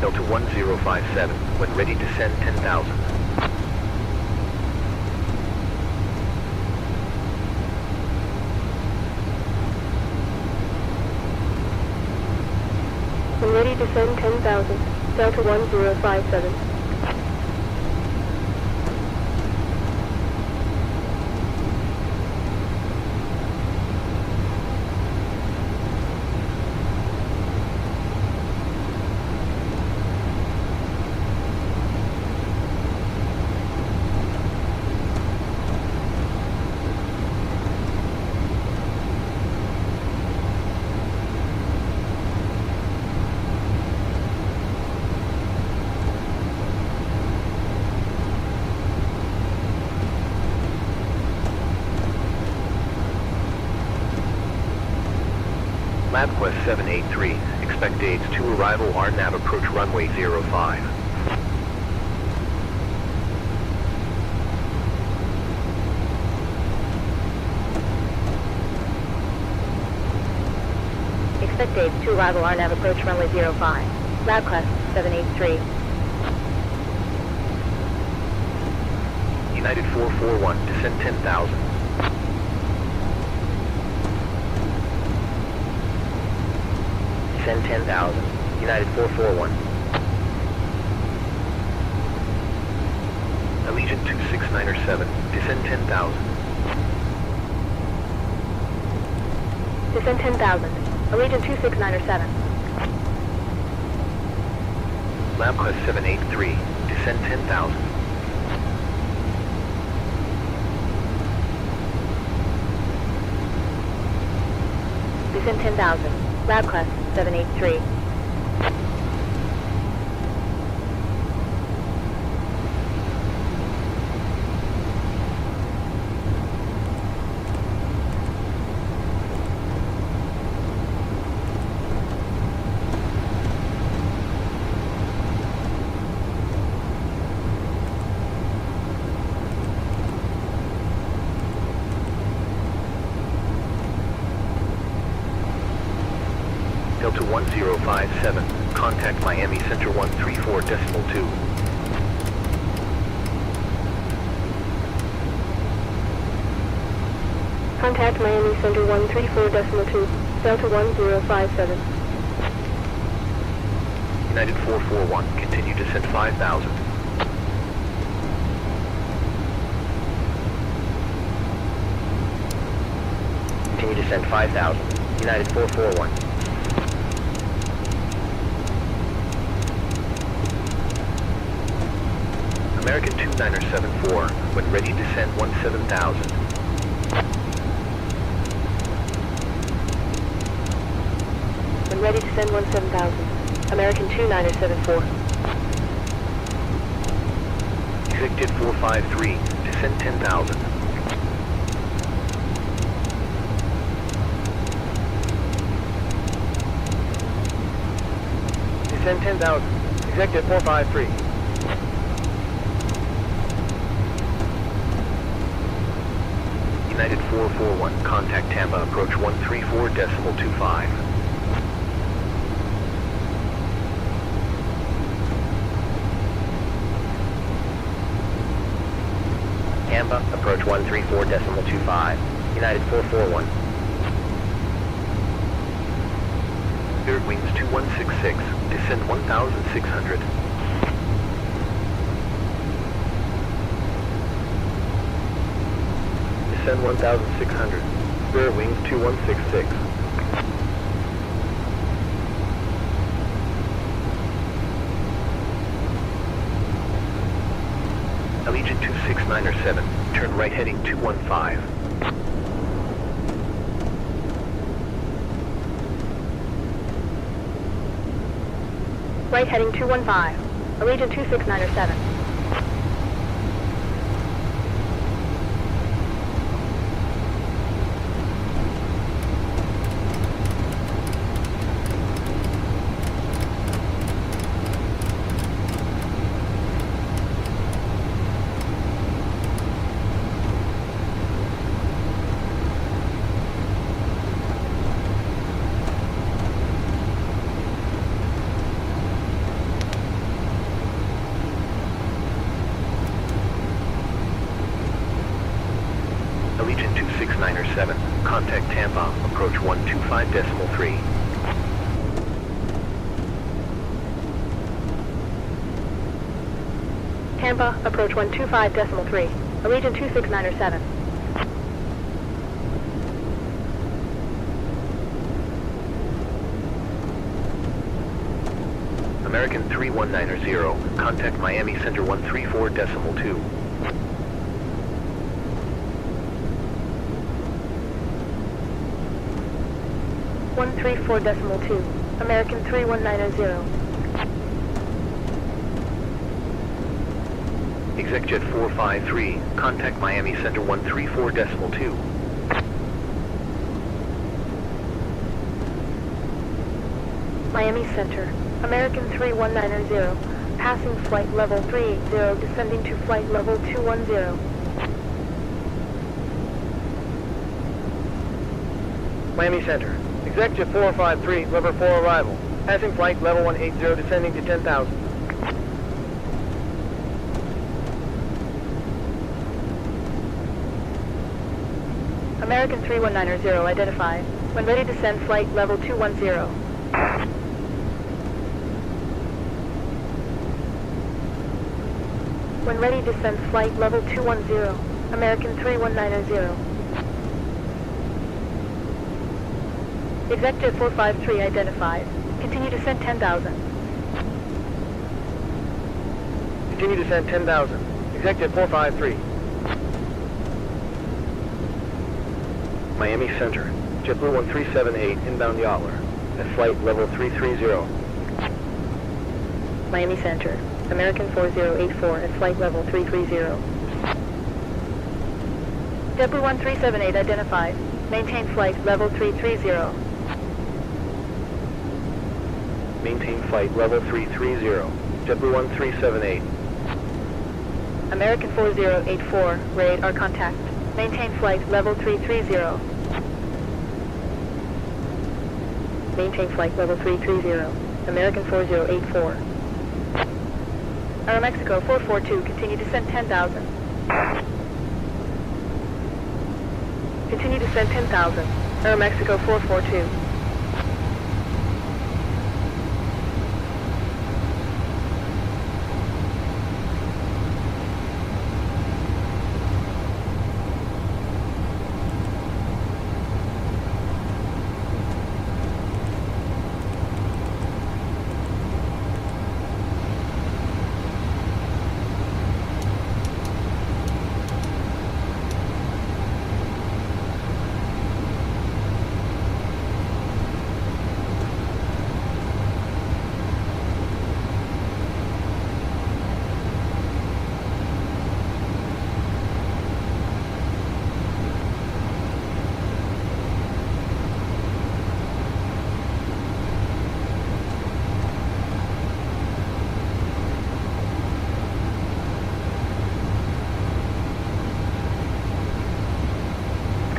Delta 1057, when ready descend 10,000.
When ready, descend 10,000. Delta 1057.
LabQuest 783, expect aids to arrival, RNAV approach runway 05.
Expect aids to arrival, RNAV approach runway 05. LabQuest 783.
United 441, descend 10,000.
Descend 10,000. United 441.
Allegiant 26907, descend 10,000.
Descend 10,000. Allegiant 26907.
LabQuest 783, descend 10,000.
Descend 10,000. LabQuest 783.
Delta 1057, contact Miami Center 134.2.
Contact Miami Center 134.2. Delta 1057.
United 441, continue descent 5,000.
Continue descent 5,000. United 441.
American 2974, when ready descend 17,000.
When ready to send 17,000. American 2974.
Executive 453, descend 10,000.
Descend 10,000. Executive 453.
United 441, contact Tampa, approach 134.25.
Tampa, approach 134.25. United 441.
Spirit Wings 2166, descend 1,600.
Descend 1,600. Spirit Wings 2166.
Allegiant 26907, turn right heading 215.
Right heading 215. Allegiant 26907.
Allegiant 26907, contact Tampa, approach 125.3.
Tampa, approach 125.3. Allegiant 26907.
American 3190, contact Miami Center 134.2.
One 134.2. American 3190.
Execjet 453, contact Miami Center 134.2.
Miami Center. American 3190. Passing flight level 380, descending to flight level 210.
Miami Center. Executive 453, level 4 arrival. Passing flight level 180, descending to 10,000.
American 3190, identified. When ready to send flight level 210. When ready to send flight level 210. American 3190. Executive 453 identified. Continue to send 10,000.
Continue to send 10,000. Executive 453. Miami Center. JetBlue 1378, inbound Yachtler. At flight level 330.
Miami Center. American 4084 at flight level 330. JetBlue 1378 identified. Maintain flight level 330.
Maintain flight level 330. JetBlue 1378.
American 4084, radar contact. Maintain flight level 330. Maintain flight level 330. American 4084. Aeromexico 442, continue to send 10,000. Continue to send 10,000. Aeromexico 442.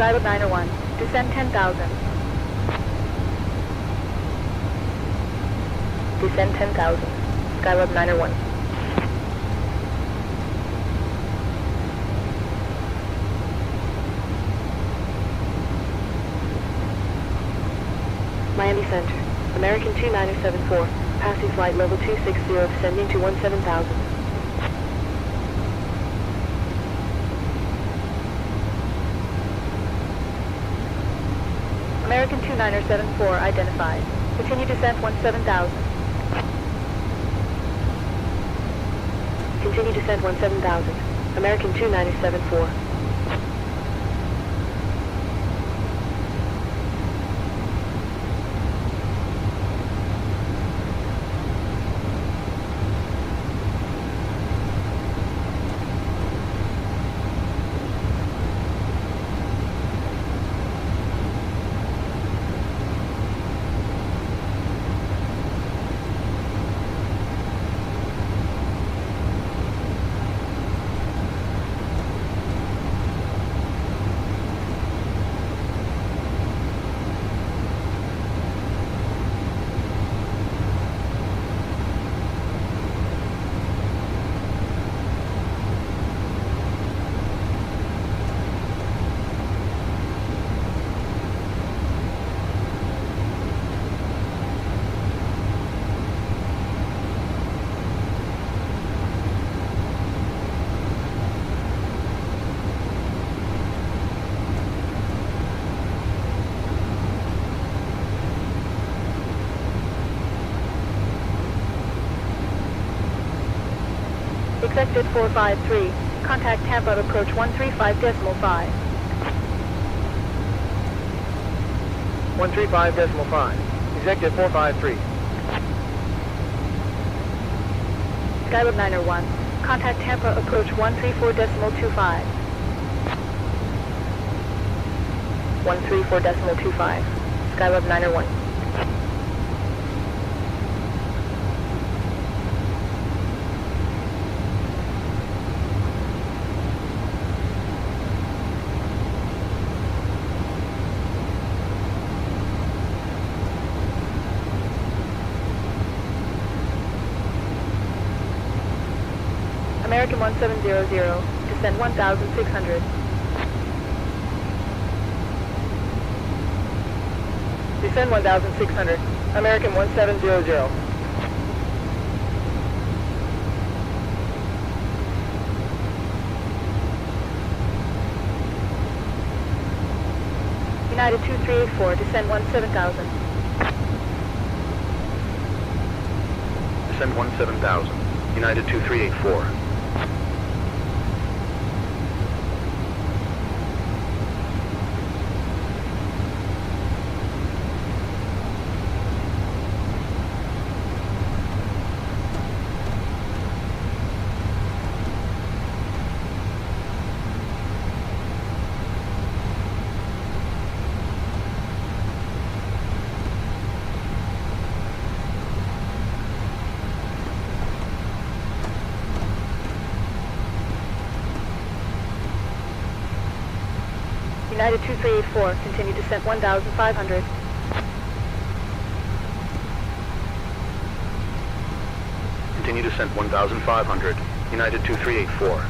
Skylab 901, descend 10,000.
Descend 10,000. Skylab 901.
Miami Center, American 2974, passing flight level 260, descending to 17,000. American 2974 identified. Continue descent 17,000. Continue descent 17,000. American 2974. Executive 453, contact Tampa approach 135.5.
135.5. Executive 453.
Skylab 901, contact Tampa approach 134.25.
134.25. Skylab 901.
American 1700, descend 1,600.
Descend 1,600. American 1700.
United 2384, descend 17,000.
Descend 17,000. United 2384.
United 2384, continue descent 1,500.
Continue descent 1,500. United 2384.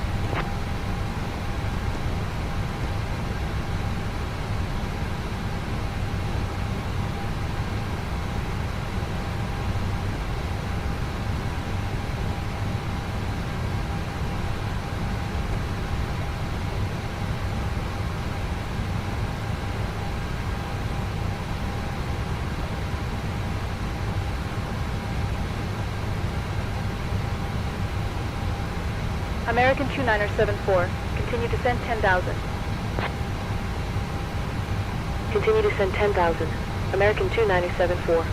American 2974, continue descent 10,000. Continue descent 10,000. American 2974.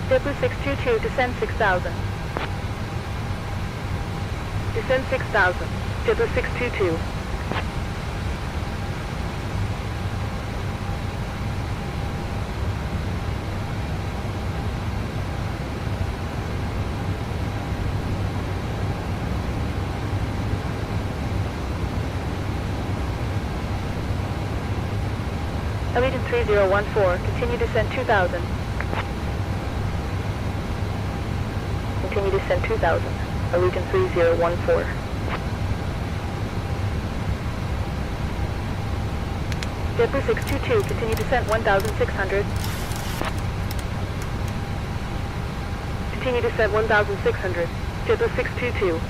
JetBlue 622, descend 6,000. Descend 6,000. JetBlue 622. Allegiant 3014, continue descent 2000. Continue descent 2000. Allegiant 3014. JetBlue 622, continue descent 1600. Continue descent 1600. JetBlue 622.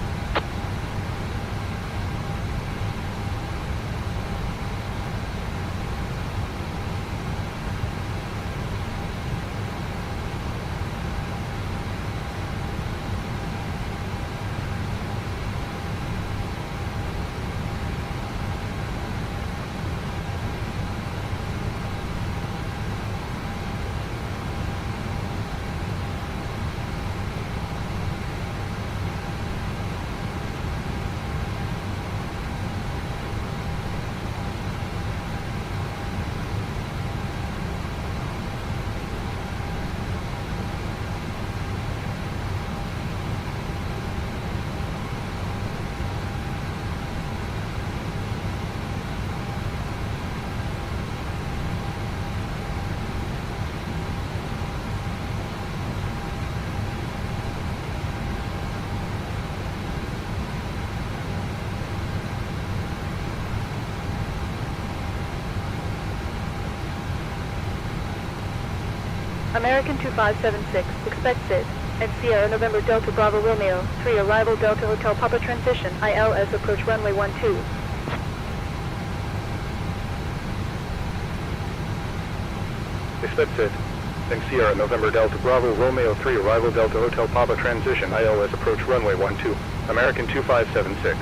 American 2576, expect SID, at Sierra November Delta Bravo Romeo, 3 arrival Delta Hotel Papa transition, ILS approach runway 12.
Expect SID. And Sierra November Delta Bravo Romeo 3 arrival Delta Hotel Papa transition, ILS approach runway 12. American 2576.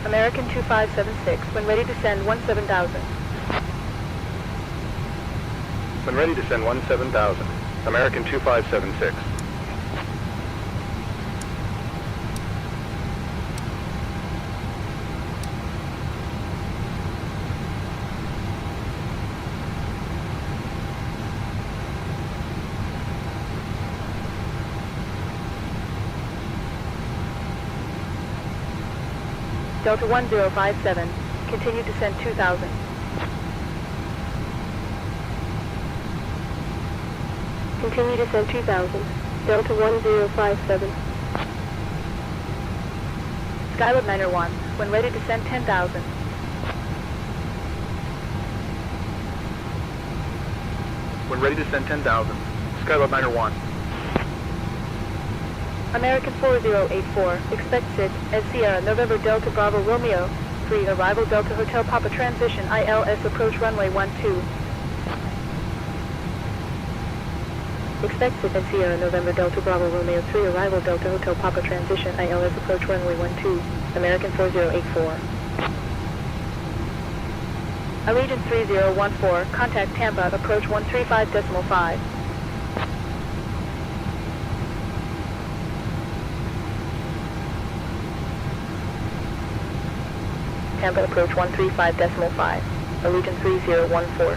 American 2576, when ready to send 17000.
When ready to send 17000. American 2576.
Delta 1057, continue descent 2000. Continue descent 2000, Delta 1057. Skylab 901, when ready descend 10,000.
When ready to send 10,000. Skylab 901.
American 4084, expect SID, at Sierra November Delta Bravo Romeo, 3 arrival Delta Hotel Papa transition, ILS approach runway 12. Expect SID at Sierra November Delta Bravo Romeo 3 arrival Delta Hotel Papa transition, ILS approach runway 12, American 4084. Allegiant 3014, contact Tampa, approach 135.5. Tampa approach 135.5, Allegiant 3014.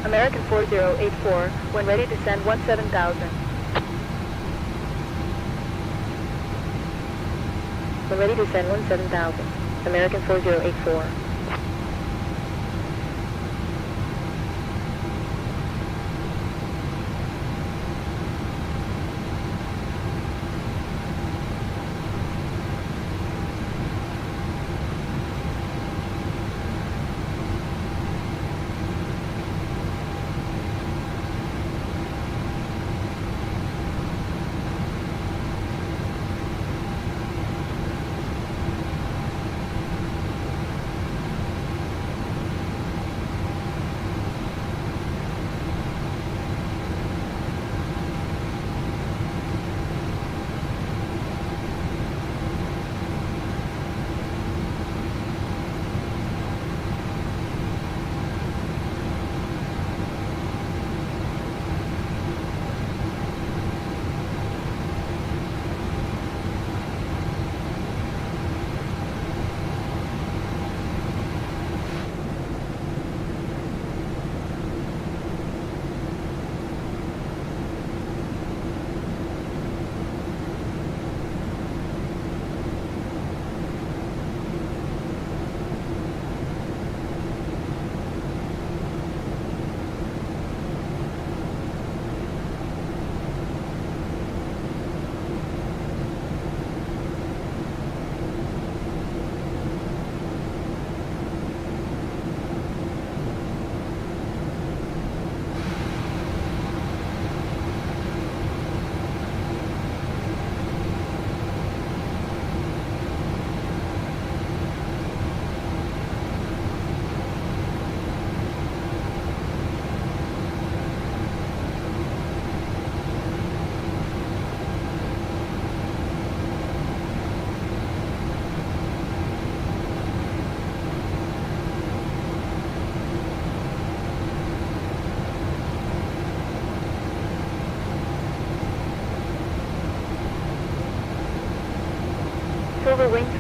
American 4084, when ready to send 17,000. When ready to send 17,000, American 4084.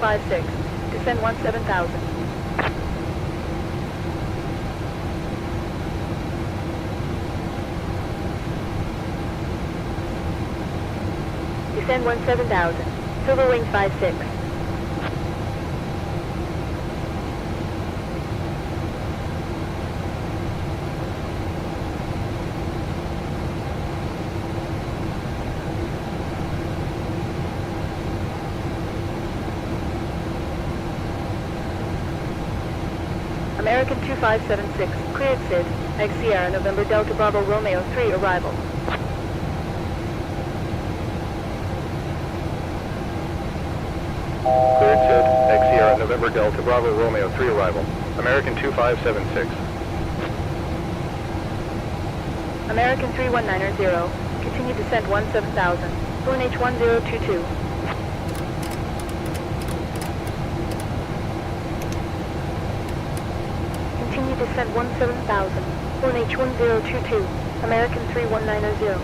56, descend 17,000. Descend 17,000, Silver Wings 56. American 2576, cleared SID, X Sierra, November Delta Bravo Romeo 3, arrival.
Cleared SID, X Sierra, November Delta Bravo Romeo 3, arrival. American 2576.
American 3190, continue descent 17,000, ONH 1022. Continue descent 17,000, ONH 1022, American 3190.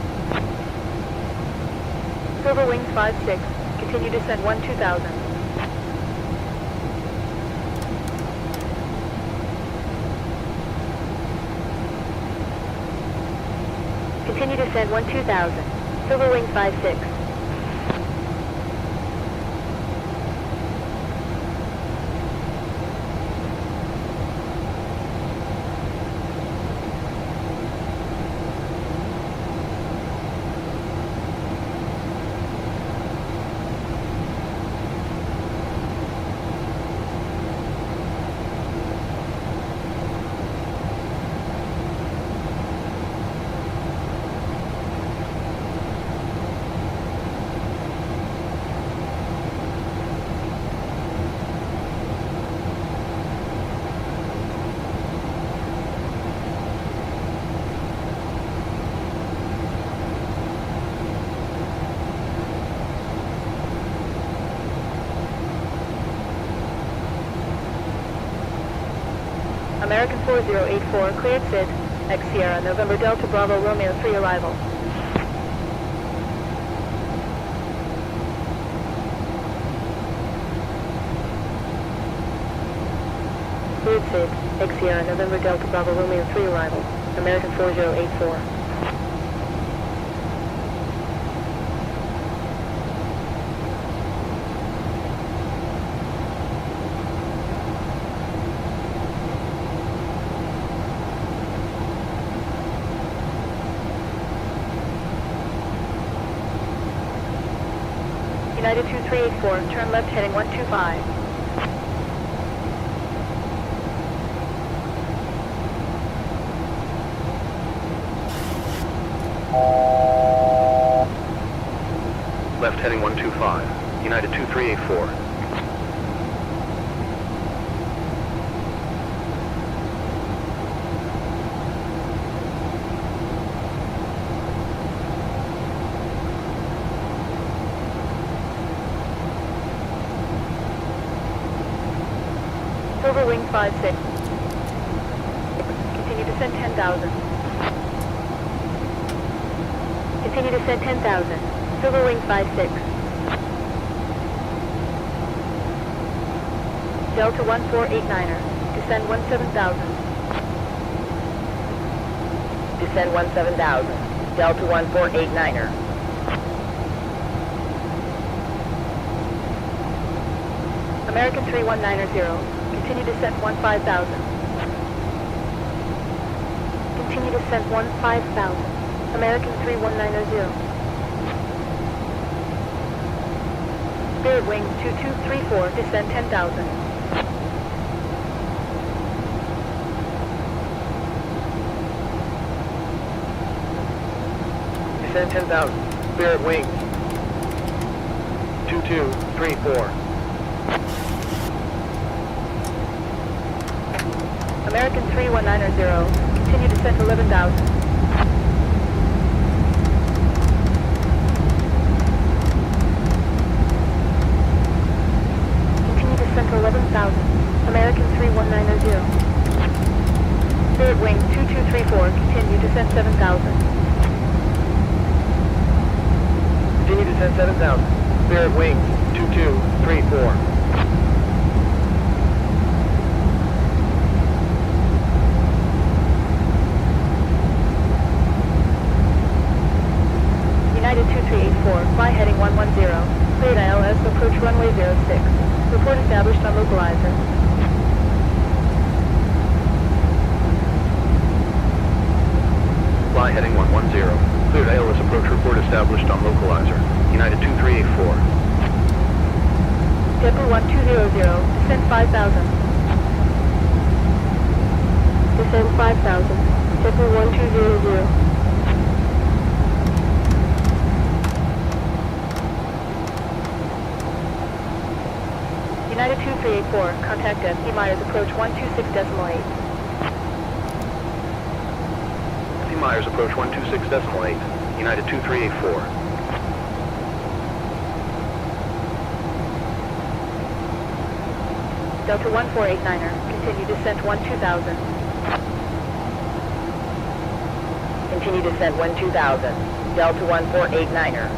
Silver Wings 56, continue descent 12,000. Continue descent 12,000, Silver Wings 56. American 4084, cleared SID, X Sierra, November Delta Bravo Romeo 3, arrival. Cleared SID, X Sierra, November Delta Bravo Romeo 3, arrival. American 4084. United 2384, turn left heading 125.
Left heading 125, United 2384.
Silver Wings 56. Continue descent 10,000. Continue descent 10,000. Silver Wings 56. Delta 1489er. Descend 17,000.
Descend 17,000. Delta 1489er.
American 3190. Continue descent 15,000. Continue descent 15,000. American 3190. Spirit Wings 2234, descend 10,000.
Descend 10,000. Spirit Wings 2234.
American 3190, continue descent 11,000. Continue descent 11,000. American 3190. Spirit Wing 2234, continue descent 7,000.
Continue descend 7,000. Spirit Wings 2234. established on localizer. United 2384.
JetBlue 1200, descend 5,000. Descend 5,000. JetBlue 1200. United 2384, contact us. T Myers, approach 126.8.
T Myers, approach 126.8. United 2384.
Delta 1489er, continue descent 12,000.
Continue descent 12,000. Delta 1489er.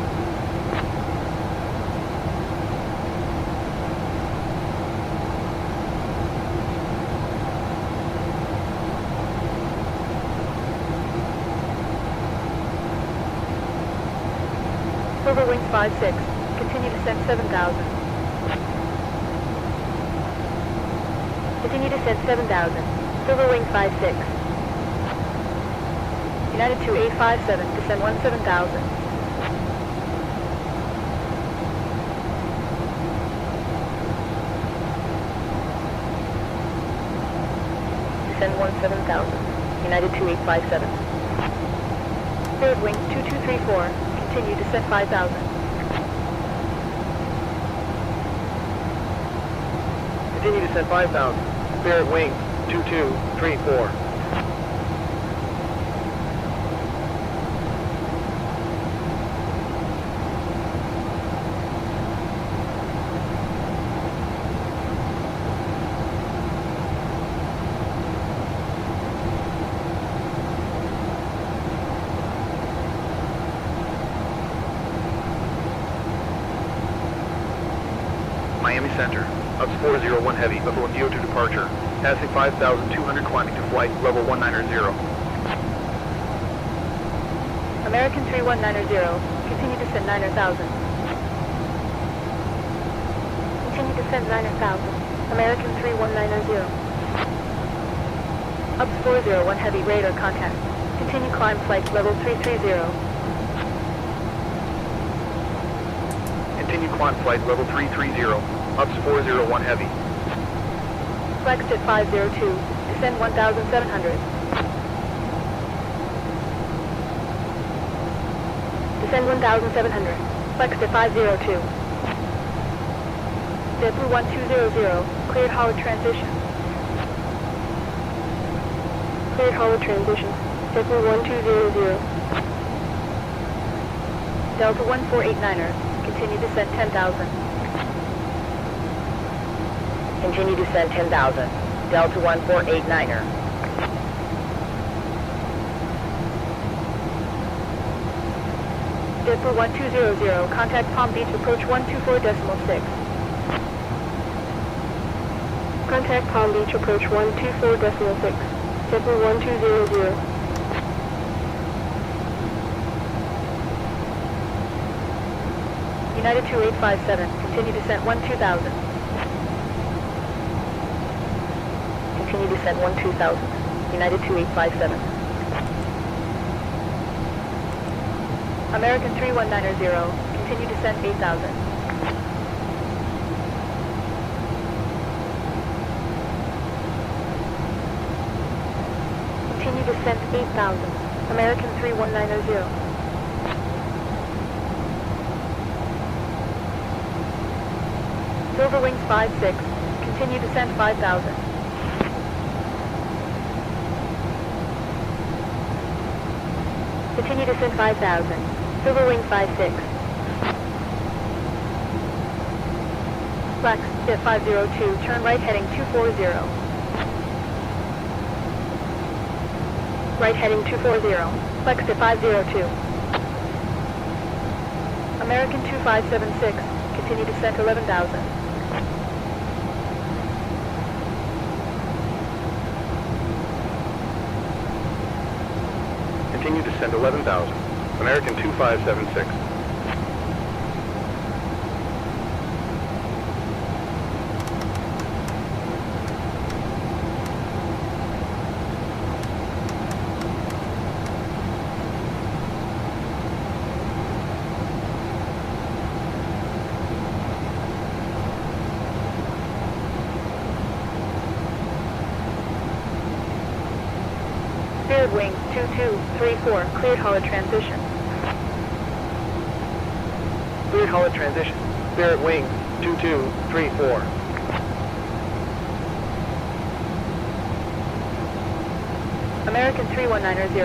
Silver Wings 56, continue descent 7,000. Continue descent 7,000. Silver Wing 56. United 2857, descend 17,000.
Descend 17,000. United 2857.
Third Wing 2234, continue descent 5,000.
Continue descent 5,000. Spirit Wing 2234. Miami Center, ups 401 heavy, before VO2 departure, passing 5,200 climbing to flight level 190.
American 3190, continue descent 9,000. Continue descent 9,000. American 3190. Ups 401 heavy, radar contact. Continue climb flight level 330.
Continue climb flight level 330, ups 401 heavy.
Flexed at 502, descend 1,700. Descend 1,700, flexed at 502. JetBlue 1200, cleared hollow transition. Cleared hollow transition. JetBlue 1200. Delta 1489er, continue descent 10,000.
Continue descent 10,000. Delta 1489er.
JetBlue 1200, contact Palm Beach, approach 124.6. Contact Palm Beach, approach 124.6. JetBlue 1200. United 2857, continue descent 12,000.
Continue descent 12,000. United 2857.
American 3190, continue descent 8,000. Continue descent 8,000. American 3190. Silver Wings 56, continue descent 5,000. Continue descent 5,000. Silver Wing 56. Flex, jet 502, turn right heading 240. Right heading 240. Flex to 502. American 2576, continue descent 11,000.
Continue descent 11,000. American 2576.
Spirit Wings 2234, cleared hollow transition.
Cleared hollow transition. Spirit Wings 2234.
American 3190,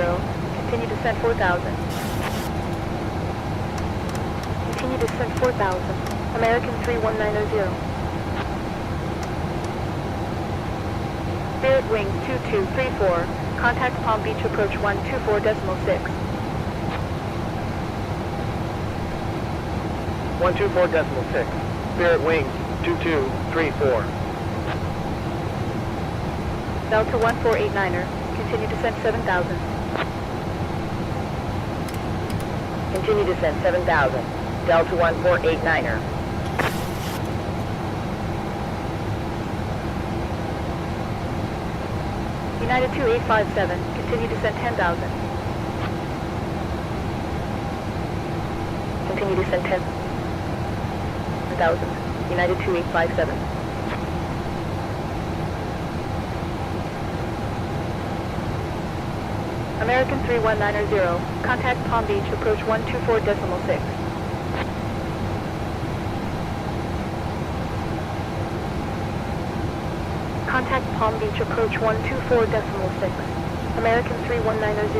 continue descent 4000. Continue descent 4000. American 3190. Spirit Wings 2234, contact Palm Beach approach 124.6.
124.6. Spirit Wings 2234.
Delta 1489er, continue descent 7000.
Continue descent 7,000. Delta 1489er.
United 2857, continue descent 10,000.
Continue descent 10,000. United 2857.
American 3190, contact Palm Beach approach 124.6. Contact Palm Beach approach 124.6. American 3190.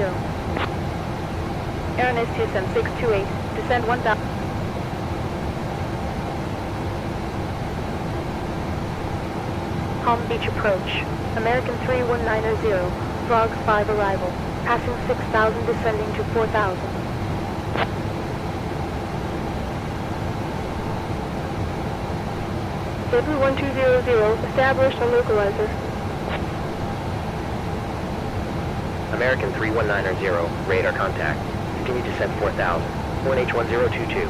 Aaron STSM 628, descend 1000. Palm Beach approach. American 3190, Frogs 5 arrival. Passing 6,000, descending to 4,000. W1200, established on localizer.
American 3190, radar contact. Continue descent 4000. 1H1022.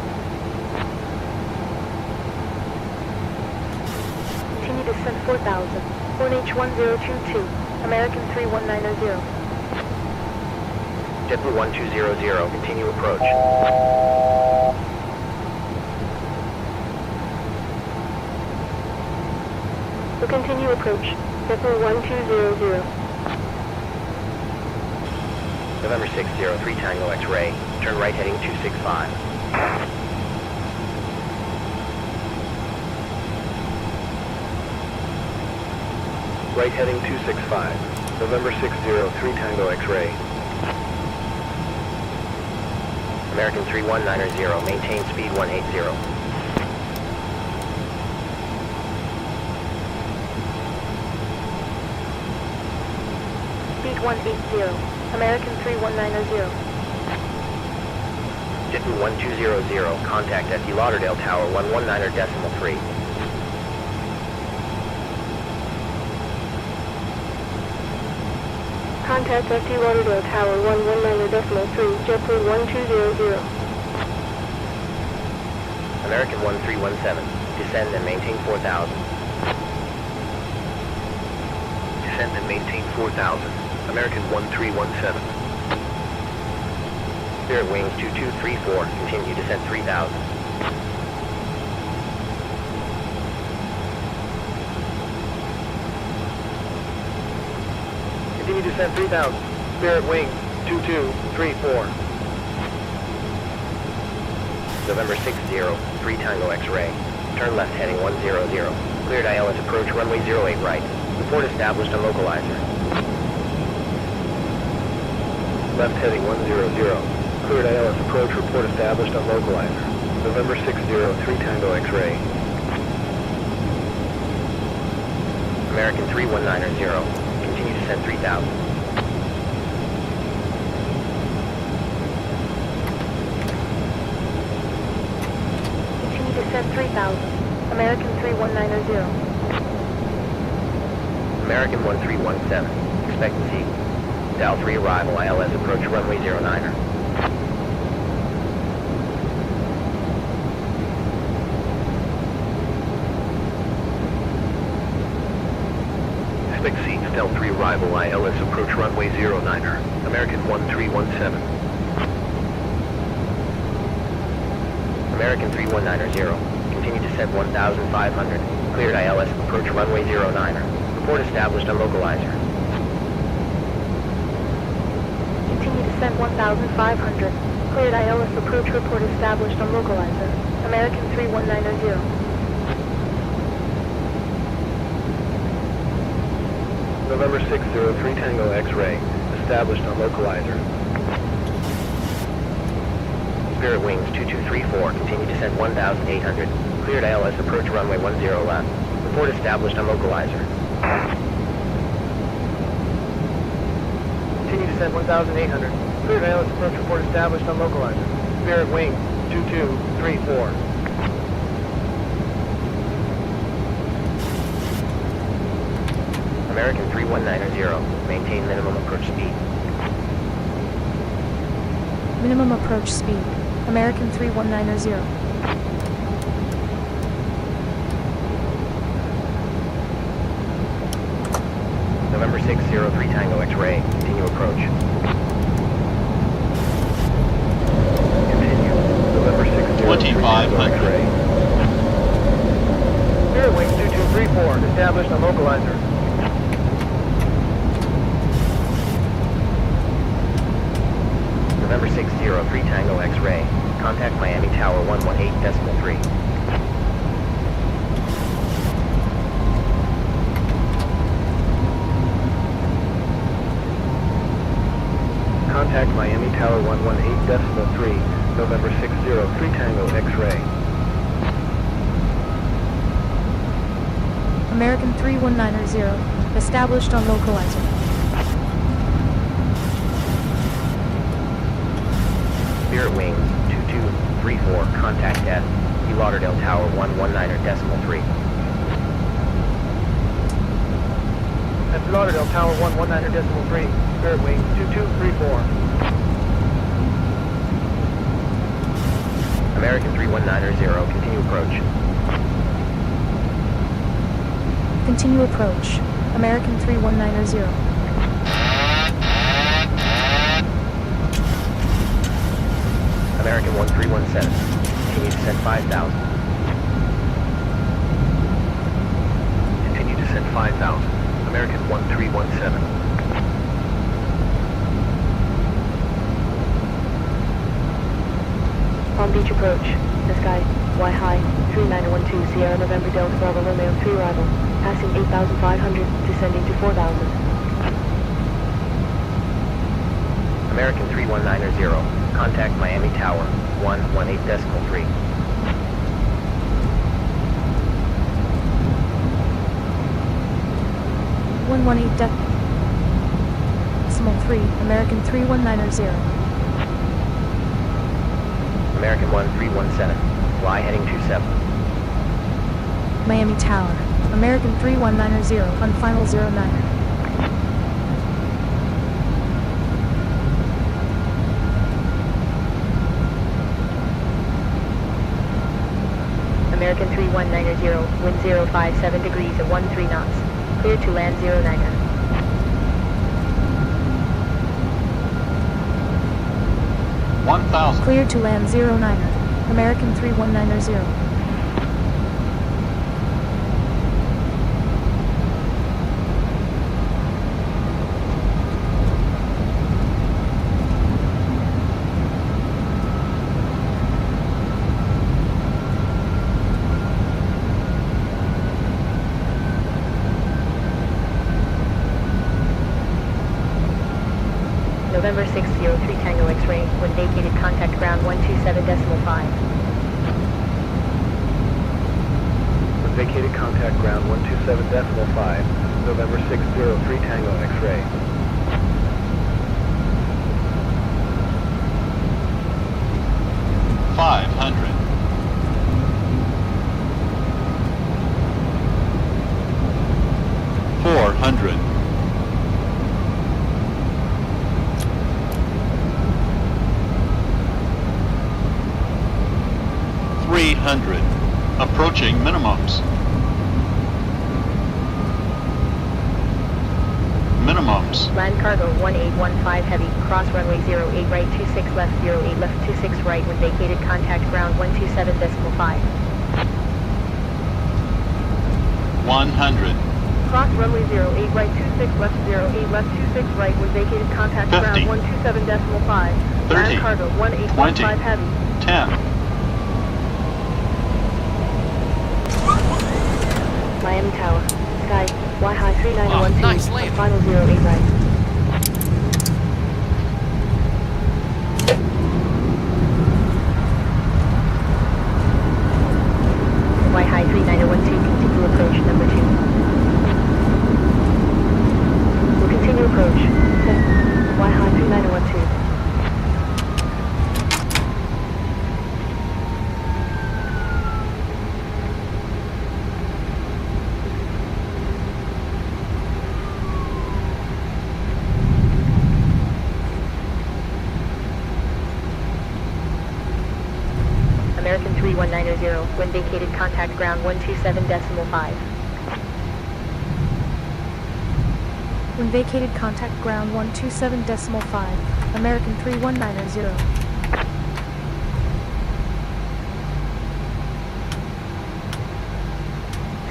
Continue descent 4,000. 1H1022. American 3190.
JetBlue 1200, continue approach.
Will continue approach. JetBlue 1200.
November 60, 3 Tango X-ray. Turn right heading 265.
Right heading 265. November 60, 3 Tango X-ray.
American 3190, maintain speed 180.
Speed 180. American 3190.
JetBlue 1200, contact FD Lauderdale Tower 119.3.
Contact FD Lauderdale Tower 119.3, JetBlue 1200.
American 1317, descend and maintain 4000.
Descend and maintain 4,000. American 1317.
Spirit Wings 2234, continue descent 3000.
Continue descent 3000. Spirit Wings 2234.
November 60, 3 Tango X-ray. Turn left heading 100. Cleared ILS approach runway 08 right. Report established on localizer.
Left heading 100. Cleared ILS approach, report established on localizer. November 60, 3 Tango X-ray.
American 3190, continue descent 3000.
Continue descent 3,000. American 3190.
American 1317, expectancy. Dial 3 arrival, ILS approach runway 09er.
Expect seats, Del 3 arrival, ILS approach runway 09er. American 1317.
American 3190, continue descent 1,500. Cleared ILS approach runway 09er. Report established on localizer.
Continue descent 1,500. Cleared ILS approach report established on localizer. American 3190.
November 603 Tango X-ray, established on localizer.
Spirit Wings 2234, continue descent 1,800. Cleared ILS approach runway 10 left. Report established on localizer.
Continue descent 1,800. Cleared ILS approach report established on localizer. Spirit Wing 2234.
American 3190, maintain minimum approach speed.
Minimum approach speed. American 3190.
November 603 Tango X-ray, continue approach.
Continue. November 603 Tango X-ray.
Spirit Wing 2234, established on localizer.
November 603 Tango X-ray, contact Miami Tower 118.3.
Contact Miami Tower 118.3, November 603 Tango X-ray.
American 3190, established on localizer.
Spirit Wings 2234, contact F, Fort Lauderdale Tower 119.3.
At Fort Lauderdale Tower 119.3, Spirit Wing 2234.
American 3190, continue approach.
Continue approach. American 3190.
American 1317, continue descent 5,000.
Continue descent 5,000. American 1317.
Palm Beach approach. The sky, Y high, 3912 Sierra November Delta Bravo Romeo 3 arrival. Passing 8,500, descending to 4,000.
American 3190, contact Miami Tower 118.3.
Decimal 3, American 3190.
American 1317, fly heading 27.
Miami Tower. American 3190 on final 09.
American 3190, wind 057 degrees at 13 knots. Clear to land 09er.
Clear to land 09er. American 3190.
November 603 Tango X-ray, when vacated contact ground 127.5.
When vacated contact ground 127.5, November 603 Tango X-ray.
Approaching minimums.
Land cargo 1815 heavy, cross runway 08 right 26 left 08 left 26 right when vacated contact ground 127.5.
100.
Cross runway 08 right 26 left 08 left 26 right when vacated contact
50.
ground 127.5.
30.
Land cargo 1815 heavy.
10.
Miami Tower. Sky, Y high 3912.
nice landing.
Final 08 right. Y high 3912, continue approach number 2. We'll continue approach. Y high 3912. American 3190, when vacated contact ground 127.5.
When vacated contact ground 127.5. American 3190.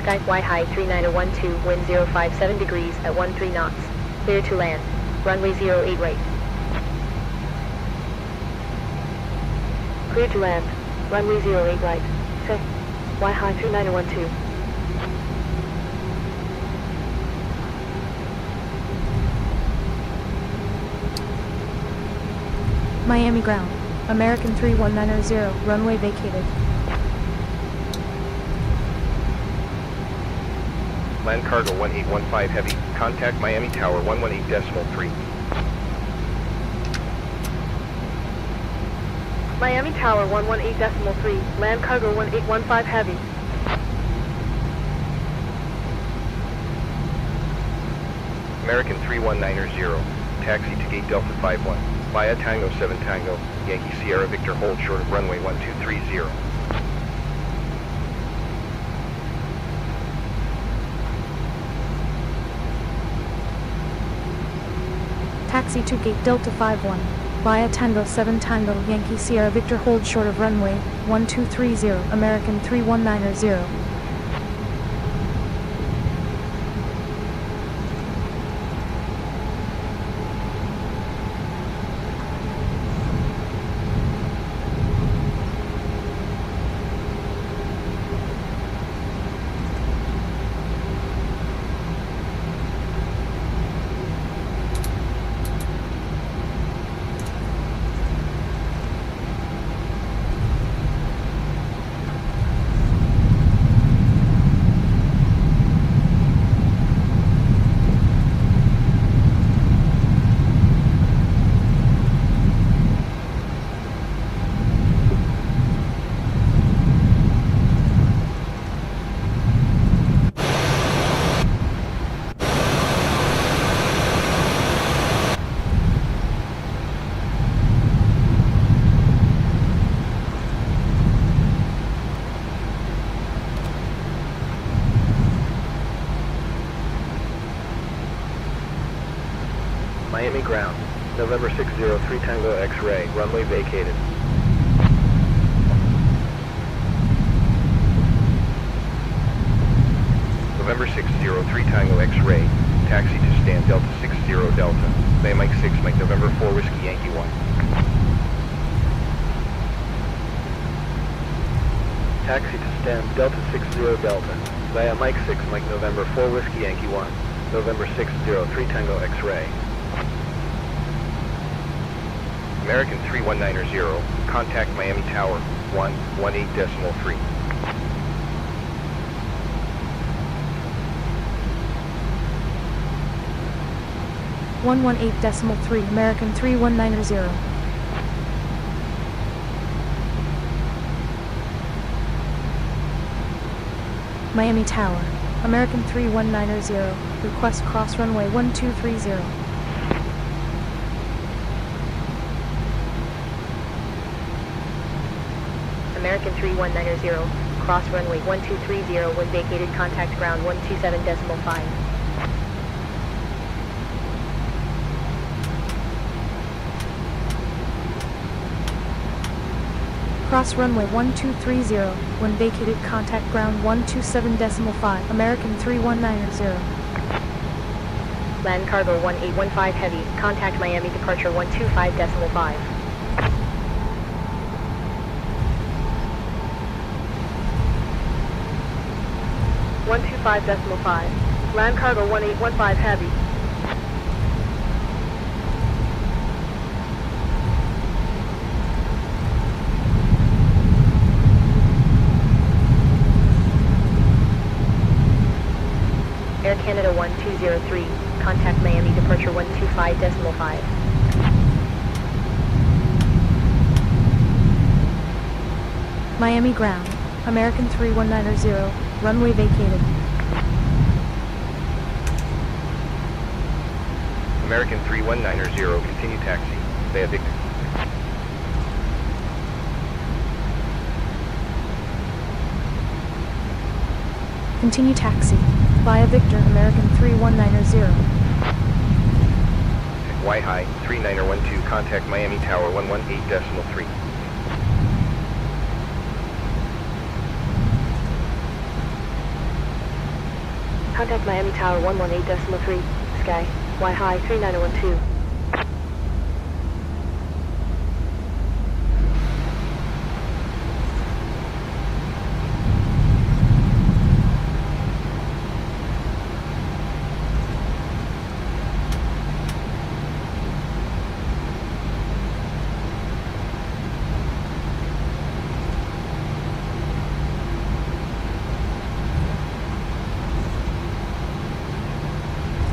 Sky Y high 3912, wind 057 degrees at 13 knots. Clear to land. Runway 08 right.
Clear to land. Runway 08 right. Set. Y high 3912.
Miami ground. American 3190, runway vacated.
Land cargo 1815 heavy. Contact Miami Tower 118.3.
Miami Tower 118.3. Land cargo 1815 heavy.
American 3190, taxi to gate Delta 51, via Tango 7 Tango, Yankee Sierra Victor hold short of runway 1230.
Taxi to gate Delta 51. Via Tango 7 Tango, Yankee Sierra Victor hold short of runway 1230, American 3190.
Miami ground, November 603 Tango X-ray, runway vacated. November 603 Tango X-ray, taxi to stand Delta 60 Delta, Bay Mike 6 Mike November 4 Whiskey Yankee 1. Taxi to stand Delta 60 Delta, via Mike 6 Mike November 4 Whiskey Yankee 1, November 603 Tango X-ray. American 3190, contact Miami Tower 118.3.
.3, American 3190. Miami Tower, American 3190, request cross runway 1230.
American 3190, cross runway 1230 when vacated contact ground 127.5.
Cross runway 1230 when vacated contact ground 127.5, American 3190.
Land cargo 1815 heavy, contact Miami departure 125.5.
125.5. Land cargo 1815 heavy.
Air Canada 1203, contact Miami departure 125.5.
Miami ground. American 3190, runway vacated.
American 3190, continue taxi, via Victor.
Continue taxi. Via Victor, American 3190.
Y high 3912, contact Miami Tower 118.3.
Contact Miami Tower 118.3. Sky. Y high 3912.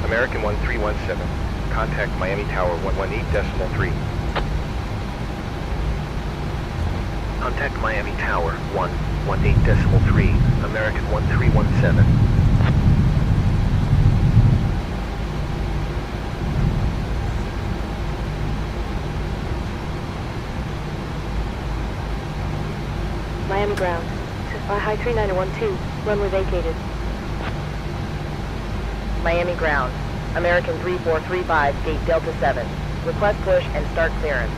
American 1317, contact Miami Tower 118.3.
Contact Miami Tower 118.3, American 1317.
Miami ground. Y high 3912. Runway vacated.
Miami ground. American 3435, gate Delta 7. Request push and start clearance.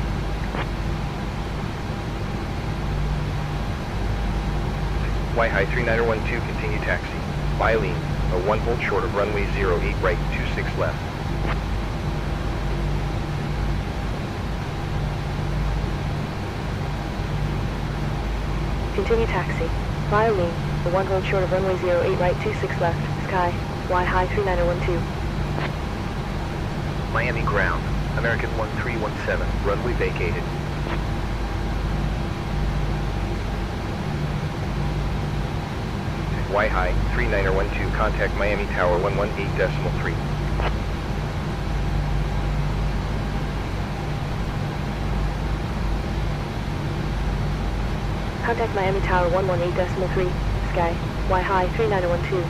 Y high 3912, continue taxi, via lean, a 1 volt short of runway 08 right, 26 left.
Continue taxi. Via lean. The 1 hold short of runway 08 right 26 left. Sky. Y high 3912.
Miami ground, American 1317, runway vacated.
Y high 3912, contact Miami Tower 118.3.
Contact Miami Tower 118.3. Sky. Y high 3912.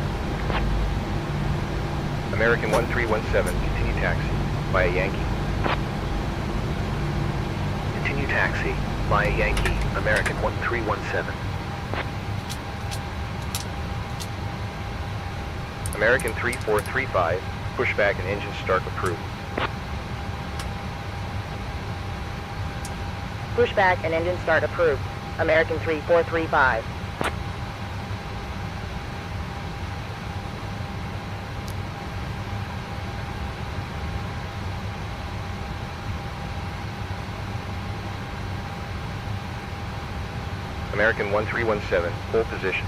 American 1317, continue taxi, via Yankee.
Continue taxi, via Yankee, American 1317.
American 3435, pushback and engine start approved.
Pushback and engine start approved. American 3435.
American 1317, hold position.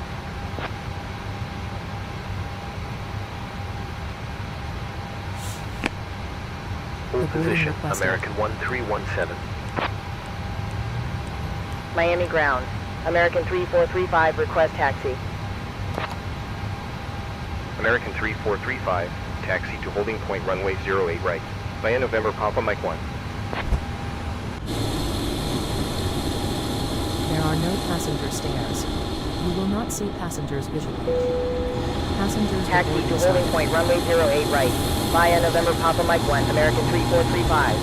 Hold
Reporting
position,
requested.
American 1317.
Miami ground. American 3435, request taxi.
American 3435, taxi to holding point runway 08 right, via November Papa Mike 1.
There are no passenger stairs. You will not see passengers visually. Passengers
Taxi
aboard
to
this
holding
flight.
point runway 08 right, via November Papa Mike 1, American 3435.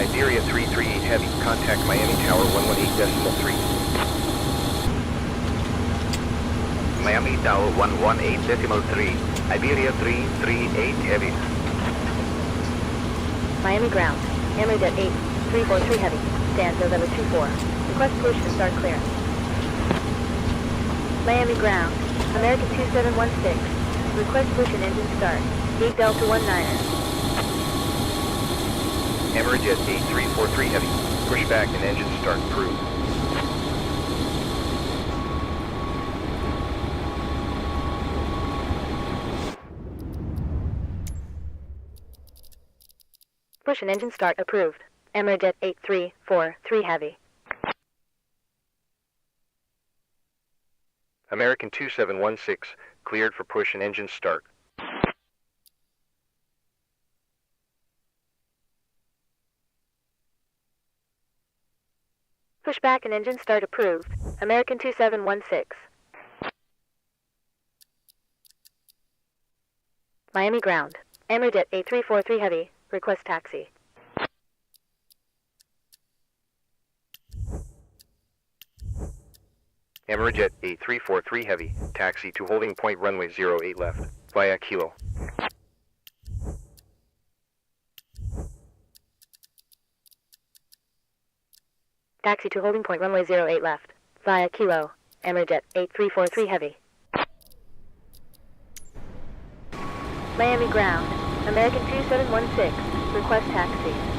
Iberia 338 heavy, contact Miami Tower 118.3.
Miami Tower 118.3, Iberia 338 heavy.
Miami ground. Hammered at 8. 343 heavy. Stand November 24. Request push and start clear. Miami ground. American 2716. Request push and engine start. Gate Delta 19er.
Emirates 8343 Heavy. Push back and engine start approved.
Push and engine start approved. Emirates 8343 Heavy.
American 2716, cleared for push and engine start.
Push back and engine start approved. American 2716. Miami ground. Emirates 8343 Heavy. Request taxi.
Emirates 8343 Heavy. Taxi to holding point runway 08 left. Via Kilo.
Taxi to holding point runway 08 left. Via Kilo. Emirates 8343 Heavy. Miami ground. American 2716. Request taxi.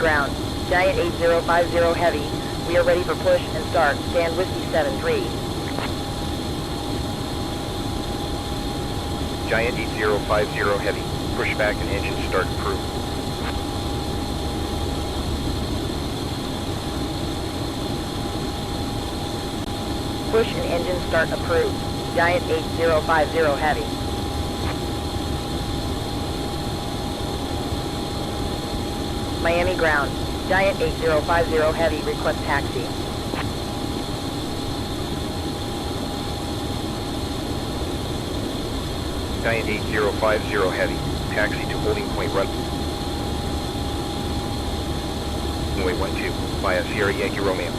ground. Giant 8050 Heavy. We are ready for push and start. Stand Whiskey 73.
Giant 8050 Heavy. Pushback and engine start approved.
Push and engine start approved. Giant 8050 Heavy. Miami ground. Giant 8050 Heavy request taxi.
Giant 8050 Heavy. Taxi to holding point runway 12 via Sierra Yankee Romeo.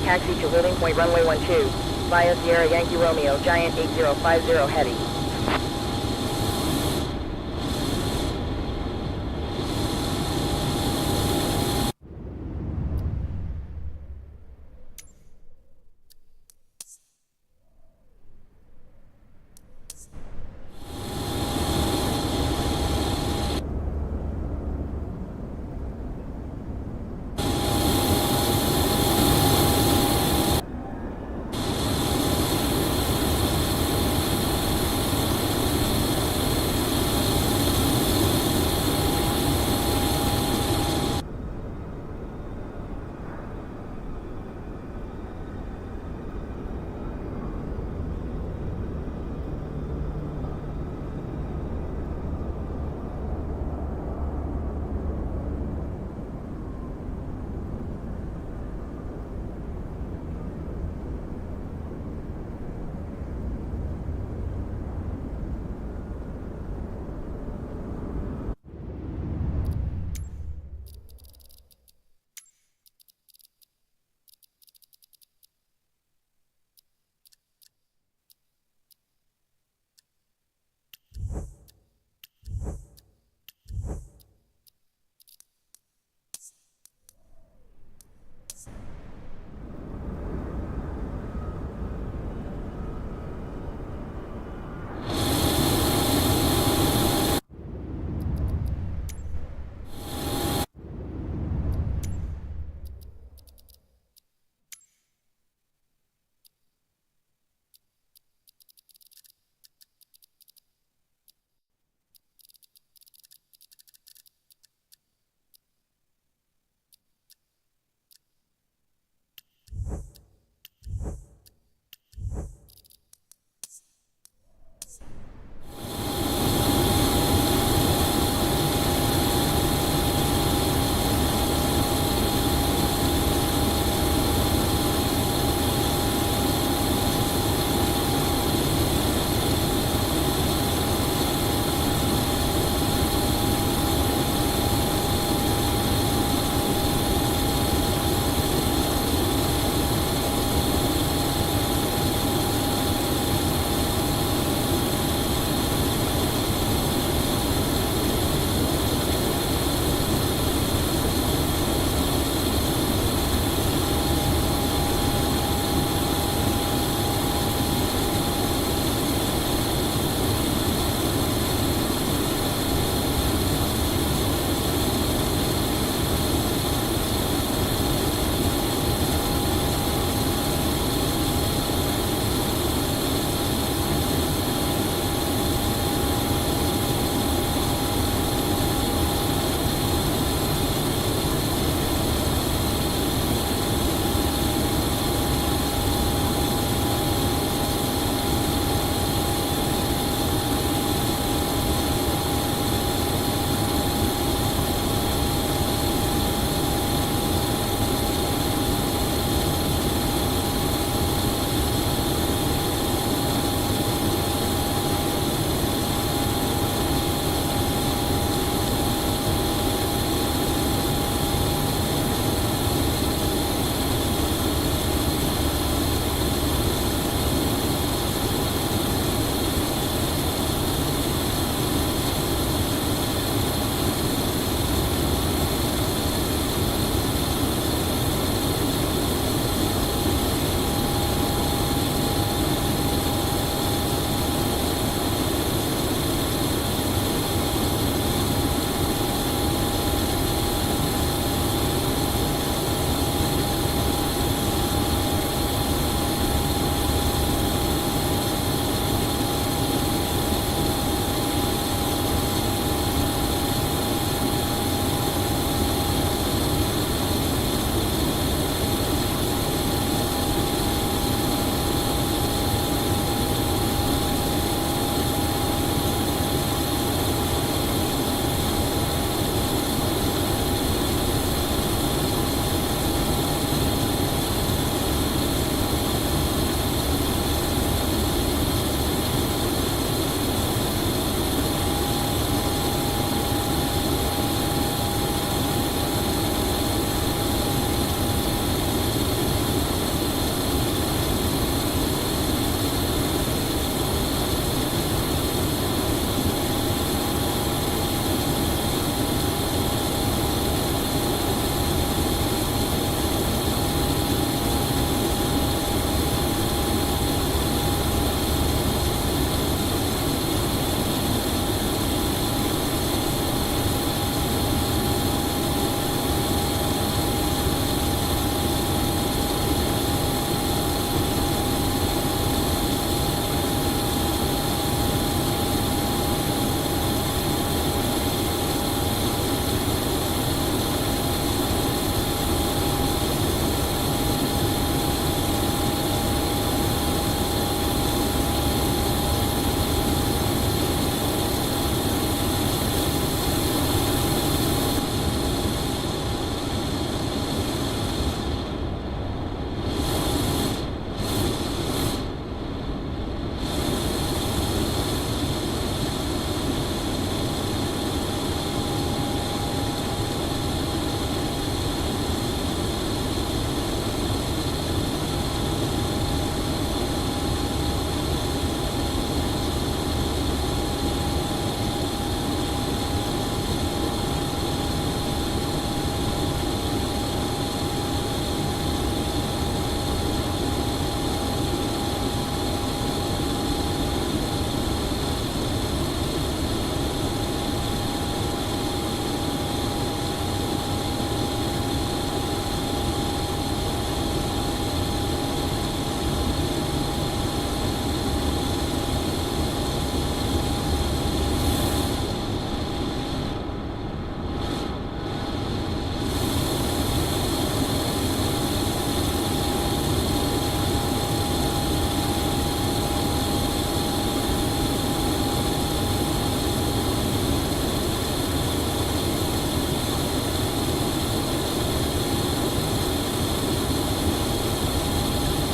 Taxi to holding point runway 12 via Sierra Yankee Romeo. Giant 8050 Heavy.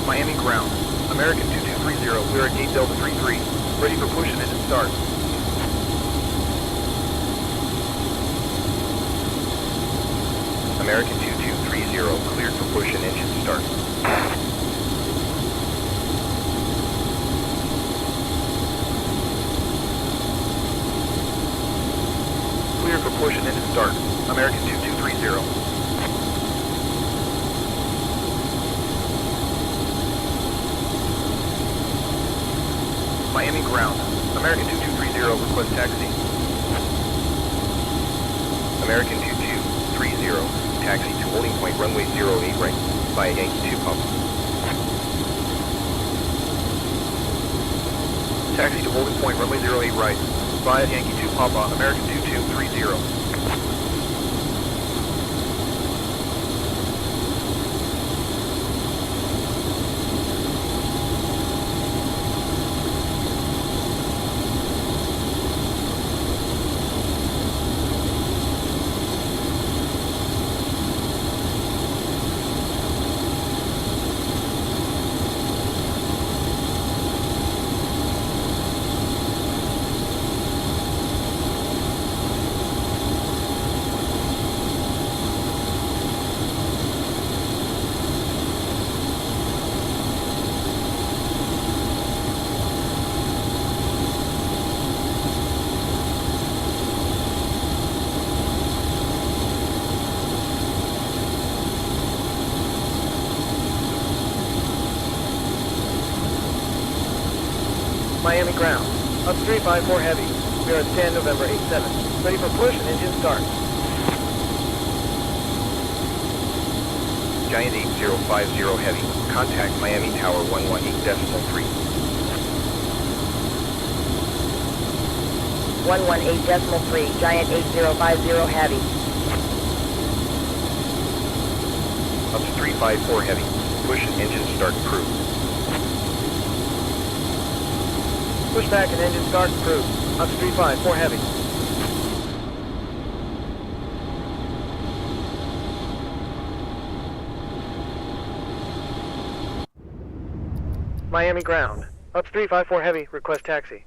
Miami ground. American 2230, we are at gate Delta 33. Ready for push and engine start. American 2230, cleared for push and engine start. Cleared for push and engine start. American 2230. Miami ground. American 2230, request taxi. American 2230, taxi to holding point runway 08 right, via Yankee 2 Papa. Taxi to holding point runway 08 right, via Yankee 2 Papa, American 2230. Miami ground. Up 354 heavy. We are at stand November 87. Ready for push and engine start. Giant 8050 heavy. Contact Miami Tower 118.3.
118.3, Giant 8050 heavy.
Up to 354 heavy. Push and engine start approved. Push back and engine start approved. Up to 354 heavy. Miami ground. Up to 354 heavy, request taxi.